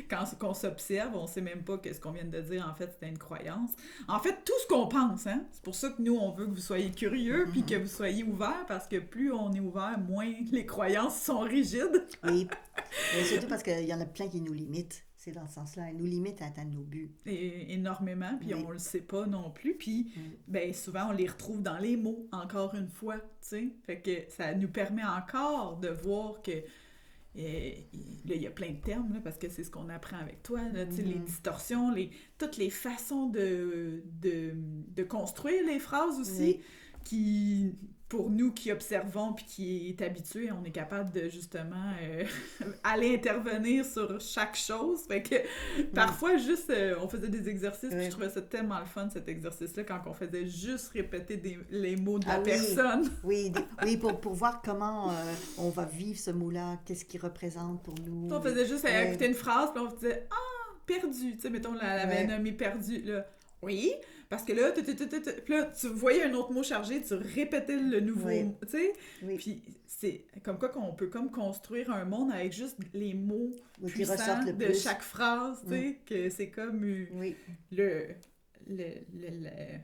Quand on s'observe, on sait même pas que ce qu'on vient de dire, en fait, c'était une croyance. En fait, tout ce qu'on pense, hein, c'est pour ça que nous, on veut que vous soyez curieux, puis que vous soyez ouverts, parce que plus on est ouvert, moins les croyances sont rigides. Oui, et surtout parce qu'il y en a plein qui nous limitent. C'est dans ce sens-là. Elle nous limite à atteindre nos buts. Et énormément, puis on le sait pas non plus. Puis, ben souvent, on les retrouve dans les mots, encore une fois, tu sais. Fait que ça nous permet encore de voir que... là, il y a plein de termes, là, parce que c'est ce qu'on apprend avec toi, là, tu sais, les distorsions, toutes les façons de construire les phrases aussi, qui... pour nous qui observons puis qui est habitué, on est capable de justement aller intervenir sur chaque chose. Fait que parfois, juste, on faisait des exercices, puis je trouvais ça tellement le fun, cet exercice-là, quand on faisait juste répéter les mots de la personne. Oui, pour voir comment on va vivre ce mot-là, qu'est-ce qu'il représente pour nous. On faisait juste écouter une phrase, puis on se disait « Ah, perdu », tu sais, mettons, elle avait nommé « perdu », là. Oui, parce que là, puis là, tu voyais un autre mot chargé, tu répétais le nouveau mot, tu sais. Puis c'est comme quoi qu'on peut comme construire un monde avec juste les mots puissants de chaque phrase, tu sais, que c'est comme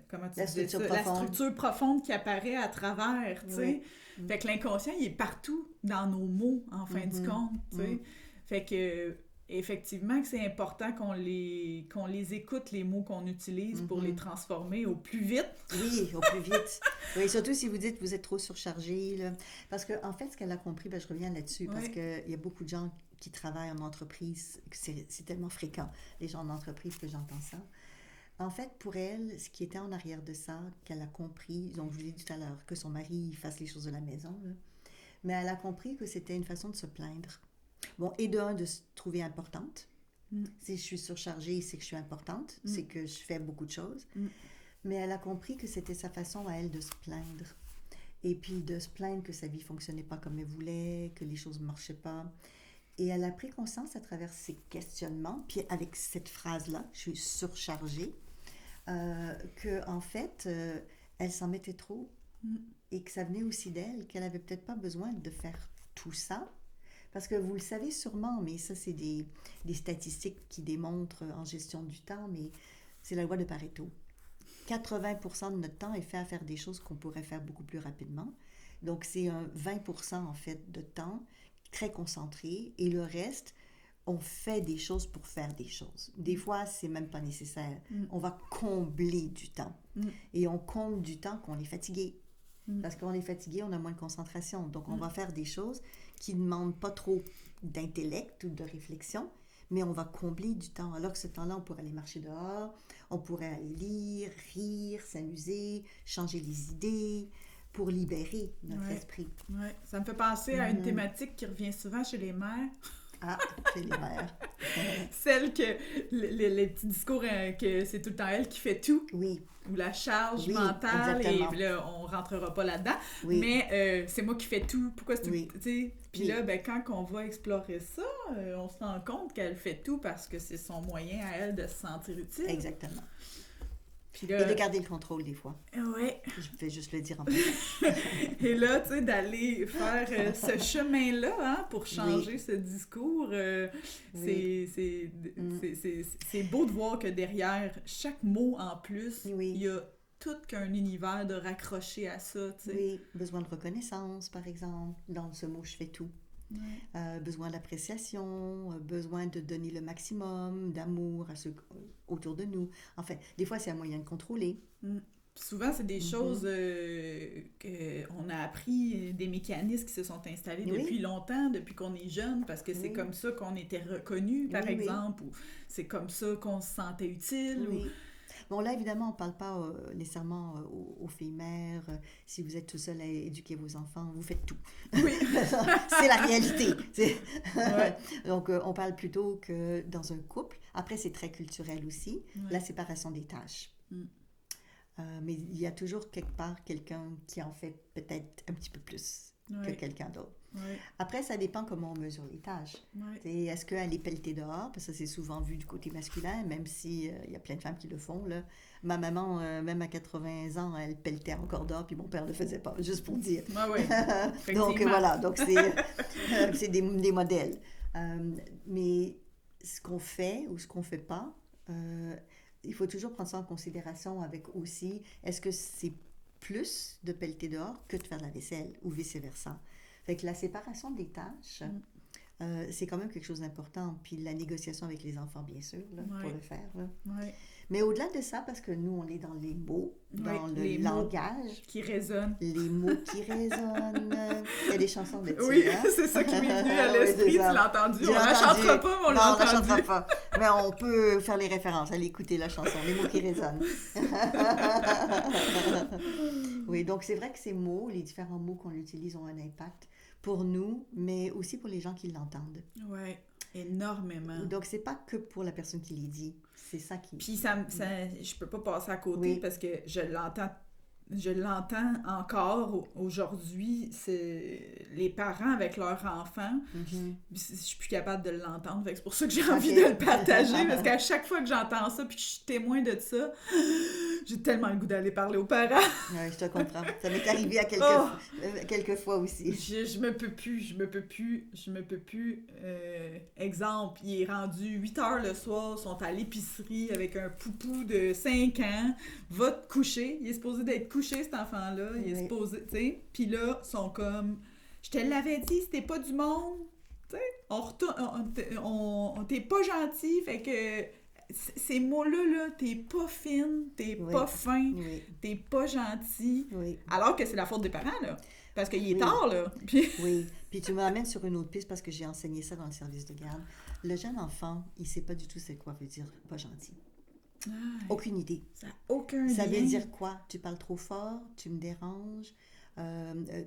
comment tu dis ça? La structure profonde qui apparaît à travers, tu sais. Fait que l'inconscient, il est partout dans nos mots, en fin du compte, tu sais. Fait que effectivement que c'est important qu'on les écoute, les mots qu'on utilise pour les transformer au plus vite. Oui, au plus vite. Oui, surtout si vous dites que vous êtes trop surchargé. Là. Parce qu'en fait, ce qu'elle a compris, je reviens là-dessus, parce qu'il y a beaucoup de gens qui travaillent en entreprise, c'est tellement fréquent, les gens en entreprise, que j'entends ça. En fait, pour elle, ce qui était en arrière de ça, qu'elle a compris, donc je vous l'ai dit tout à l'heure, que son mari fasse les choses de la maison, là, mais elle a compris que c'était une façon de se plaindre. Bon, et de se trouver importante. Si je suis surchargée, c'est que je suis importante, c'est que je fais beaucoup de choses. Mais elle a compris que c'était sa façon à elle de se plaindre. Et puis de se plaindre que sa vie ne fonctionnait pas comme elle voulait, que les choses ne marchaient pas. Et elle a pris conscience à travers ses questionnements, puis avec cette phrase-là, je suis surchargée, qu'en fait, elle s'en mettait trop et que ça venait aussi d'elle, qu'elle n'avait peut-être pas besoin de faire tout ça. Parce que vous le savez sûrement, mais ça, c'est des statistiques qui démontrent en gestion du temps, mais c'est la loi de Pareto. 80% de notre temps est fait à faire des choses qu'on pourrait faire beaucoup plus rapidement. Donc, c'est un 20% en fait de temps très concentré, et le reste, on fait des choses pour faire des choses. Des fois, c'est même pas nécessaire. On va combler du temps. Et on comble du temps qu'on est fatigué. Parce qu'on est fatigué, on a moins de concentration. Donc, on va faire des choses qui ne demandent pas trop d'intellect ou de réflexion, mais on va combler du temps. Alors que ce temps-là, on pourrait aller marcher dehors, on pourrait aller lire, rire, s'amuser, changer les idées pour libérer notre esprit. Oui, ça me fait penser à une thématique qui revient souvent chez les mères. Ah, chez les mères. Celle que, les petits discours, que c'est tout le temps elle qui fait tout. Oui. Ou la charge mentale, exactement. Et là, on rentrera pas là-dedans. Oui. Mais c'est moi qui fais tout. Pourquoi c'est tout? Tu sais? Puis là, quand on va explorer ça, on se rend compte qu'elle fait tout parce que c'est son moyen à elle de se sentir utile. Exactement. Puis là, et de garder le contrôle des fois. Oui. Je vais juste le dire en plus. Et là, tu sais, d'aller faire ce chemin-là pour changer ce discours, c'est beau de voir que derrière chaque mot en plus, il y a tout qu'un univers de raccrocher à ça, tu sais. Oui, besoin de reconnaissance, par exemple, dans ce mot « je fais tout ». Besoin d'appréciation, besoin de donner le maximum d'amour à ceux autour de nous. Enfin, des fois, c'est un moyen de contrôler. Souvent, c'est des choses qu'on a appris, des mécanismes qui se sont installés depuis longtemps, depuis qu'on est jeune, parce que c'est comme ça qu'on était reconnu, par exemple, ou c'est comme ça qu'on se sentait utile. Ou... Bon, là, évidemment, on ne parle pas nécessairement aux filles mères. Si vous êtes tout seul à éduquer vos enfants, vous faites tout. Oui. C'est la réalité. Donc, on parle plutôt que dans un couple. Après, c'est très culturel aussi, la séparation des tâches. Mais il y a toujours quelque part quelqu'un qui en fait peut-être un petit peu plus que quelqu'un d'autre. Après, ça dépend comment on mesure les tâches. Est-ce qu'elle est pelletée dehors? Parce que ça, c'est souvent vu du côté masculin, même s'il y a plein de femmes qui le font. Là. Ma maman, même à 80 ans, elle pelletait encore dehors, puis mon père ne le faisait pas, juste pour dire. Donc, voilà. Donc, c'est des modèles. Mais ce qu'on fait ou ce qu'on ne fait pas, il faut toujours prendre ça en considération avec aussi, est-ce que c'est plus de pelleter dehors que de faire la vaisselle ou vice-versa? Fait que la séparation des tâches, c'est quand même quelque chose d'important. Puis la négociation avec les enfants, bien sûr, là, pour le faire. Là. Mais au-delà de ça, parce que nous, on est dans les mots, dans les le mots langage. Qui résonnent. Les mots qui résonnent. Il y a des chansons de Oui, hein? c'est ça qui m'est venu à l'esprit, tu l'as entendu. On la chantera pas, mais on l'a entendu. Non, on la chantera pas. Mais on peut faire les références, aller écouter la chanson, les mots qui résonnent. Oui, donc c'est vrai que ces mots, les différents mots qu'on utilise ont un impact pour nous, mais aussi pour les gens qui l'entendent. Oui, énormément. Donc c'est pas que pour la personne qui les dit, c'est ça qui... Puis je peux pas passer à côté parce que je l'entends encore aujourd'hui, c'est les parents avec leurs enfants. Je suis plus capable de l'entendre, fait que c'est pour ça que j'ai envie de le partager, parce qu'à chaque fois que j'entends ça puis que je suis témoin de ça, j'ai tellement le goût d'aller parler aux parents. Oui, je te comprends. Ça m'est arrivé à quelques fois aussi. Je me peux plus. Exemple, il est rendu 8h le soir, ils sont à l'épicerie avec un poupou de 5 ans, va te coucher, il est supposé d'être couché cet enfant-là, il est supposé, tu sais, puis là, ils sont comme, je te l'avais dit, c'était pas du monde, tu sais, on t'es pas gentil, fait que ces mots-là, t'es pas fine, t'es pas fin, t'es pas gentil, alors que c'est la faute des parents, là. Parce qu'il est tard, là. Oui, puis tu m'amènes sur une autre piste parce que j'ai enseigné ça dans le service de garde. Le jeune enfant, il sait pas du tout c'est quoi veut dire pas gentil. Aucune idée. Ça n'a aucun lien. Ça veut dire quoi? Tu parles trop fort, tu me déranges,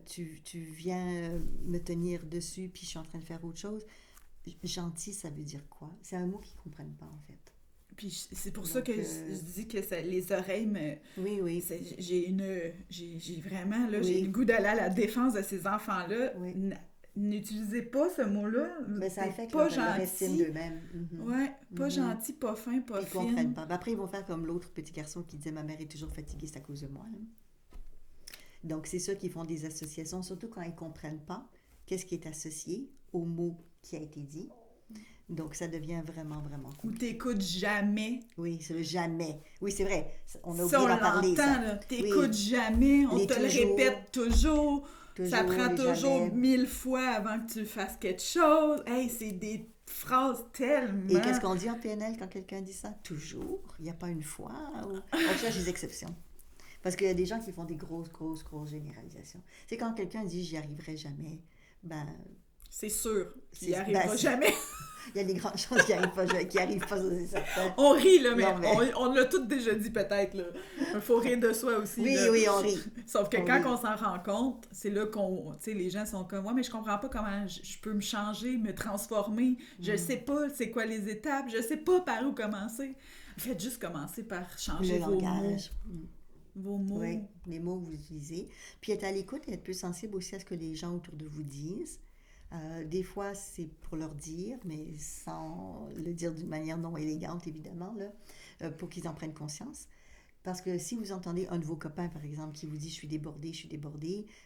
tu viens me tenir dessus puis je suis en train de faire autre chose. Gentil, ça veut dire quoi? C'est un mot qu'ils ne comprennent pas, en fait. Puis c'est pour ça que je dis que les oreilles me... Oui. J'ai vraiment, là, j'ai le goût d'aller à la défense de ces enfants-là. N'utilisez pas ce mot-là. Mais ça affecte pas leur estime d'eux-mêmes. Pas gentil, pas fin, pas fine. Ils ne comprennent pas. Après, ils vont faire comme l'autre petit garçon qui disait « Ma mère est toujours fatiguée, c'est à cause de moi. » Donc, c'est ceux qui font des associations, surtout quand ils ne comprennent pas qu'est-ce qui est associé au mot qui a été dit. Donc, ça devient vraiment, vraiment cool. Ou t'écoutes jamais. Oui, c'est jamais. Oui, c'est vrai. On a oublié d'en parler, ça. Là. T'écoutes jamais. On te le répète toujours. Ça prend toujours 1000 fois avant que tu fasses quelque chose. Hey, c'est des phrases tellement... Et qu'est-ce qu'on dit en PNL quand quelqu'un dit ça? Toujours. Il n'y a pas une fois. On cherche des exceptions. Parce qu'il y a des gens qui font des grosses généralisations. C'est quand quelqu'un dit « j'y arriverai jamais », ben... C'est sûr qu'il n'y arrivera jamais. Il y a des grandes chances qui arrivent pas, c'est certain. On rit, là, mais on l'a tous déjà dit peut-être, là. Il faut rire de soi aussi. Oui, là. Oui, on rit. Sauf que quand on s'en rend compte, c'est là qu'on, tu sais, les gens sont comme, ouais, mais je comprends pas comment je peux me changer, me transformer. Je sais pas c'est quoi les étapes, je sais pas par où commencer. Faites juste commencer par changer vos langage. Mots. Vos mots. Oui, les mots que vous utilisez. Puis être à l'écoute et être plus sensible aussi à ce que les gens autour de vous disent. Des fois, c'est pour leur dire, mais sans le dire d'une manière non élégante, évidemment, là, pour qu'ils en prennent conscience. Parce que si vous entendez un de vos copains, par exemple, qui vous dit « je suis débordé »,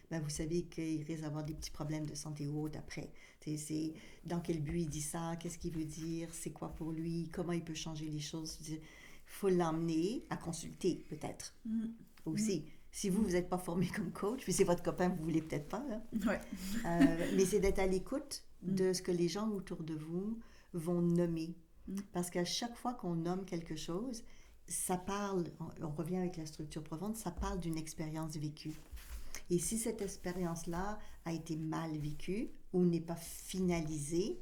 ben vous savez qu'il risque d'avoir des petits problèmes de santé ou autre après. C'est dans quel but il dit ça, qu'est-ce qu'il veut dire, c'est quoi pour lui, comment il peut changer les choses. Il faut l'emmener à consulter, peut-être, aussi. Si vous n'êtes pas formé comme coach, puis c'est votre copain, vous ne voulez peut-être pas, là. Mais c'est d'être à l'écoute de ce que les gens autour de vous vont nommer. Parce qu'à chaque fois qu'on nomme quelque chose, ça parle, on revient avec la structure profonde, ça parle d'une expérience vécue. Et si cette expérience-là a été mal vécue ou n'est pas finalisée,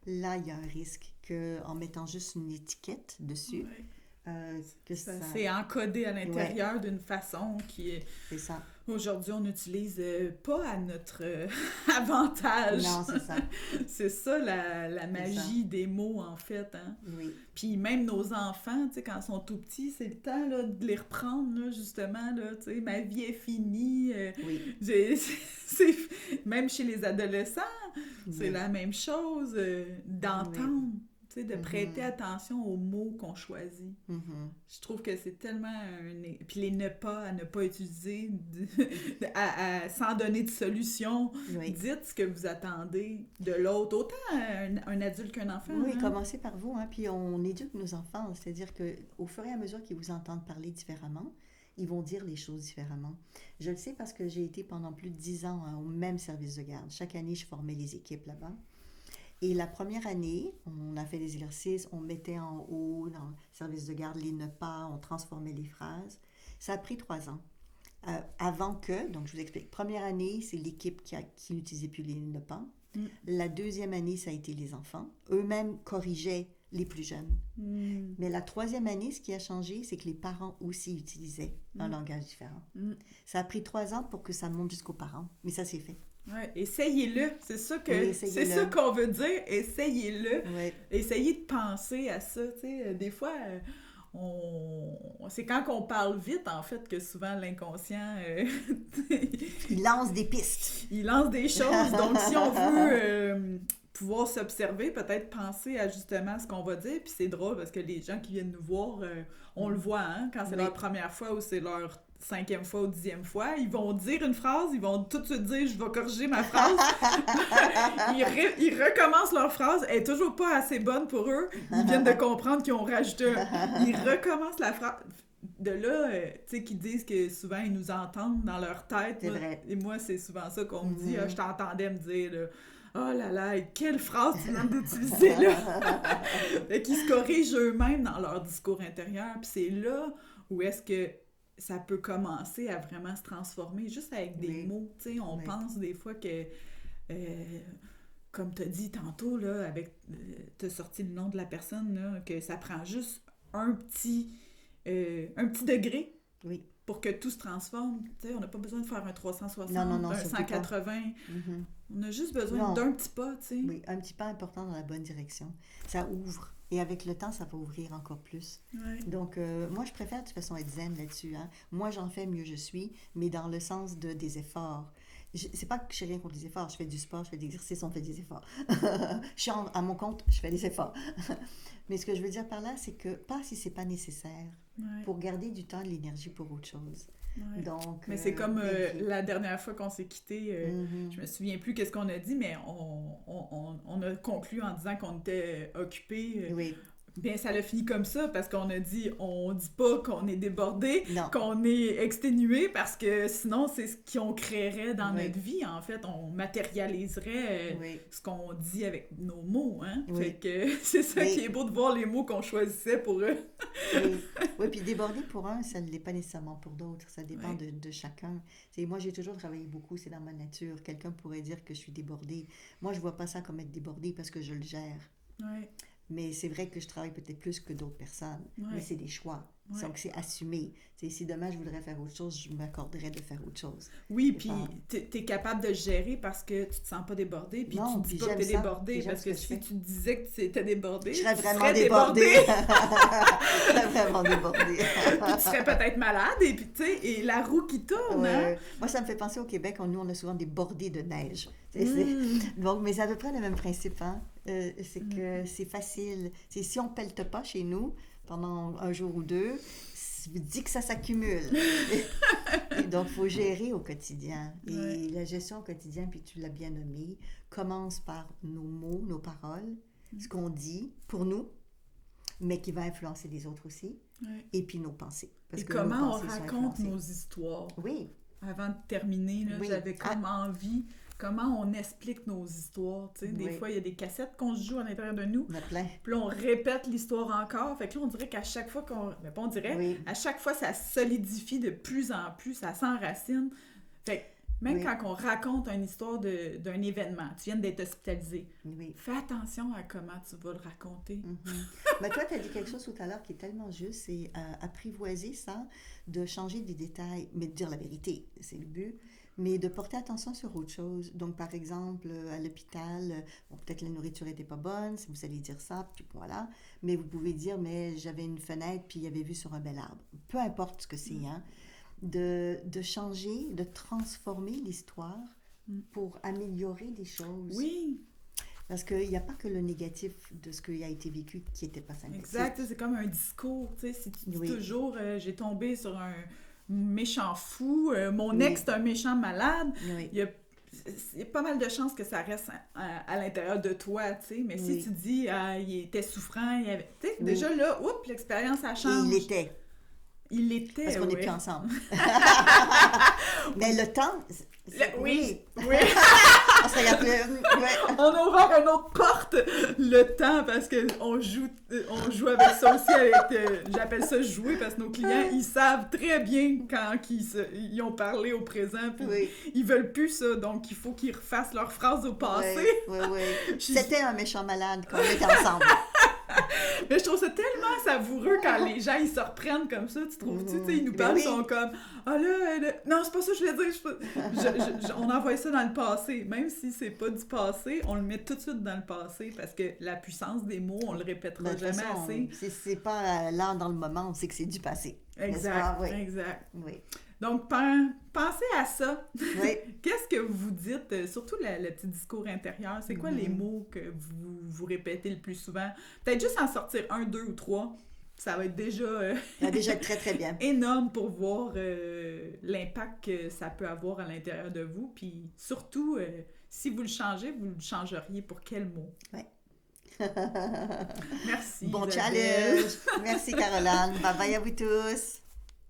là, il y a un risque qu'en mettant juste une étiquette dessus, que ça... C'est encodé à l'intérieur d'une façon qui est... C'est ça. Aujourd'hui, on n'utilise pas à notre avantage. Non, c'est ça. C'est ça la magie des mots, en fait. Hein? Oui. Puis même nos enfants, tu sais, quand ils sont tout petits, c'est le temps là, de les reprendre, là, justement. Là, tu sais, ma vie est finie. Même chez les adolescents, c'est la même chose d'entendre. De prêter attention aux mots qu'on choisit. Je trouve que c'est tellement... Puis les ne pas utiliser, sans donner de solution. Dites ce que vous attendez de l'autre. Autant un adulte qu'un enfant. Oui, commencez par vous. Hein, puis on éduque nos enfants. C'est-à-dire qu'au fur et à mesure qu'ils vous entendent parler différemment, ils vont dire les choses différemment. Je le sais parce que j'ai été pendant plus de 10 ans au même service de garde. Chaque année, je formais les équipes là-bas. Et la première année, on a fait des exercices, on mettait en haut, dans le service de garde, les NEPA, on transformait les phrases. Ça a pris 3 ans. Avant que, donc je vous explique, première année, c'est l'équipe qui n'utilisait plus les NEPA. La deuxième année, ça a été les enfants. Eux-mêmes corrigeaient les plus jeunes. Mais la troisième année, ce qui a changé, c'est que les parents aussi utilisaient un langage différent. Ça a pris 3 ans pour que ça monte jusqu'aux parents, mais ça s'est fait. Ouais, essayez-le. C'est ça qu'on veut dire. Essayez-le. Ouais. Essayez de penser à ça. Des fois, c'est quand on parle vite, en fait, que souvent l'inconscient... il lance des pistes. Il lance des choses. Donc, si on veut pouvoir s'observer, peut-être penser à justement ce qu'on va dire. Puis c'est drôle parce que les gens qui viennent nous voir, on le voit, hein, quand c'est leur première fois ou c'est leur 5e fois ou 10e fois, ils vont dire une phrase, ils vont tout de suite dire « je vais corriger ma phrase ». Ils recommencent leur phrase, elle est toujours pas assez bonne pour eux, ils viennent de comprendre qu'ils ont rajouté ils recommencent la phrase. De là, tu sais, qu'ils disent que souvent ils nous entendent dans leur tête. C'est vrai. Et moi, c'est souvent ça qu'on me dit, je t'entendais me dire là, oh là là, quelle phrase tu viens d'utiliser là! Fait qu'ils se corrigent eux-mêmes dans leur discours intérieur. Puis c'est là où est-ce que ça peut commencer à vraiment se transformer, juste avec des mots. Tu sais, on pense des fois que, comme tu as dit tantôt, là, tu as sorti le nom de la personne, là, que ça prend juste un petit degré. Oui. Pour que tout se transforme. Tu sais, on n'a pas besoin de faire un 360, non, un 180. On a juste besoin d'un petit pas, tu sais. Oui, un petit pas important dans la bonne direction. Ça ouvre. Et avec le temps, ça va ouvrir encore plus. Ouais. Donc, moi, je préfère de toute façon être zen là-dessus. Hein. Moi, j'en fais mieux je suis, mais dans le sens des efforts. C'est pas que je n'ai rien contre les efforts. Je fais du sport, je fais des exercices, on fait des efforts. Je suis à mon compte, je fais des efforts. Mais ce que je veux dire par là, c'est que pas si c'est pas nécessaire pour garder du temps et de l'énergie pour autre chose. Ouais. Donc, mais c'est comme la dernière fois qu'on s'est quittés, je me souviens plus qu'est-ce qu'on a dit, mais on a conclu en disant qu'on était occupés. Oui. Bien, ça l'a fini comme ça, parce qu'on a dit, on dit pas qu'on est débordé, non. qu'on est exténué, parce que sinon, c'est ce qu'on créerait dans notre vie, en fait. On matérialiserait ce qu'on dit avec nos mots, hein. Fait que c'est ça qui est beau de voir les mots qu'on choisissait pour eux. Oui, puis déborder pour un, ça ne l'est pas nécessairement pour d'autres. Ça dépend de chacun. Moi, j'ai toujours travaillé beaucoup, c'est dans ma nature. Quelqu'un pourrait dire que je suis débordée. Moi, je vois pas ça comme être débordée parce que je le gère. Oui. Mais c'est vrai que je travaille peut-être plus que d'autres personnes. Mais c'est des choix. Donc, c'est assumé. Si demain, je voudrais faire autre chose, je m'accorderais de faire autre chose. Oui, puis t'es capable de le gérer parce que tu te sens pas débordé, puis tu dis pas que t'es débordé, parce que si tu disais que tu étais débordé, je serais vraiment débordée. Je serais vraiment débordée. Puis tu serais peut-être malade, et puis tu sais, et la roue qui tourne, hein? Moi, ça me fait penser au Québec, nous, on a souvent des bordées de neige. Donc, mais c'est à peu près le même principe, hein? C'est que c'est facile. Si on pelte pas chez nous pendant un jour ou deux, ça veut dire que ça s'accumule. Et donc, il faut gérer au quotidien. Et la gestion au quotidien, puis tu l'as bien nommé, commence par nos mots, nos paroles, ce qu'on dit pour nous, mais qui va influencer les autres aussi, et puis nos pensées. Parce et que comment on raconte nos histoires. Oui. Avant de terminer, là, j'avais comme envie... Comment on explique nos histoires, tu sais. Des fois, il y a des cassettes qu'on se joue à l'intérieur de nous. Il y en a plein. Puis là, on répète l'histoire encore. Fait que là, on dirait qu'à chaque fois mais pas on dirait, à chaque fois, ça solidifie de plus en plus, ça s'enracine. Fait que même quand on raconte une histoire d'un événement, tu viens d'être hospitalisé, fais attention à comment tu vas le raconter. Mais toi, tu as dit quelque chose tout à l'heure qui est tellement juste, c'est apprivoiser ça, de changer des détails, mais de dire la vérité, c'est le but. Mais de porter attention sur autre chose. Donc, par exemple, à l'hôpital, peut-être la nourriture n'était pas bonne, si vous allez dire ça, puis voilà. Mais vous pouvez dire, mais j'avais une fenêtre, puis il y avait vue sur un bel arbre. Peu importe ce que c'est, hein. De changer, de transformer l'histoire pour améliorer des choses. Oui! Parce qu'il n'y a pas que le négatif de ce qui a été vécu qui n'était pas sympathique. Exact, c'est comme un discours, tu sais. Si tu dis toujours, j'ai tombé sur un... méchant fou, mon ex est un méchant malade, il y a pas mal de chances que ça reste à l'intérieur de toi, tu sais, mais si tu dis il était souffrant, tu sais, déjà là, oups, l'expérience ça change. Et il l'était. Parce qu'on n'est plus ensemble. Mais le temps... Oui. On se regarde plus. Ouais. On a ouvert une autre porte, le temps, parce qu'on joue avec ça aussi, j'appelle ça jouer, parce que nos clients, ils savent très bien quand ils ont parlé au présent, puis ils veulent plus ça, donc il faut qu'ils refassent leurs phrases au passé. Oui. C'était un méchant malade quand on était ensemble. Mais je trouve ça tellement savoureux quand les gens, ils se reprennent comme ça, tu trouves-tu? Ils nous parlent, ils sont comme « Ah là, non, c'est pas ça que je voulais dire. On envoie ça dans le passé. » Même si c'est pas du passé, on le met tout de suite dans le passé parce que la puissance des mots, on le répétera jamais assez. C'est pas là dans le moment, c'est que c'est du passé. Exact. Oui. Donc, pensez à ça. Oui. Qu'est-ce que vous dites, surtout le petit discours intérieur, c'est quoi les mots que vous répétez le plus souvent? Peut-être juste en sortir 1, 2 ou 3, ça va être déjà... ça va déjà être très, très bien. énorme pour voir l'impact que ça peut avoir à l'intérieur de vous. Puis surtout, si vous le changez, vous le changeriez pour quel mot? Oui. Merci. Bon Isabelle. challenge. Merci, Caroline. Bye bye à vous tous.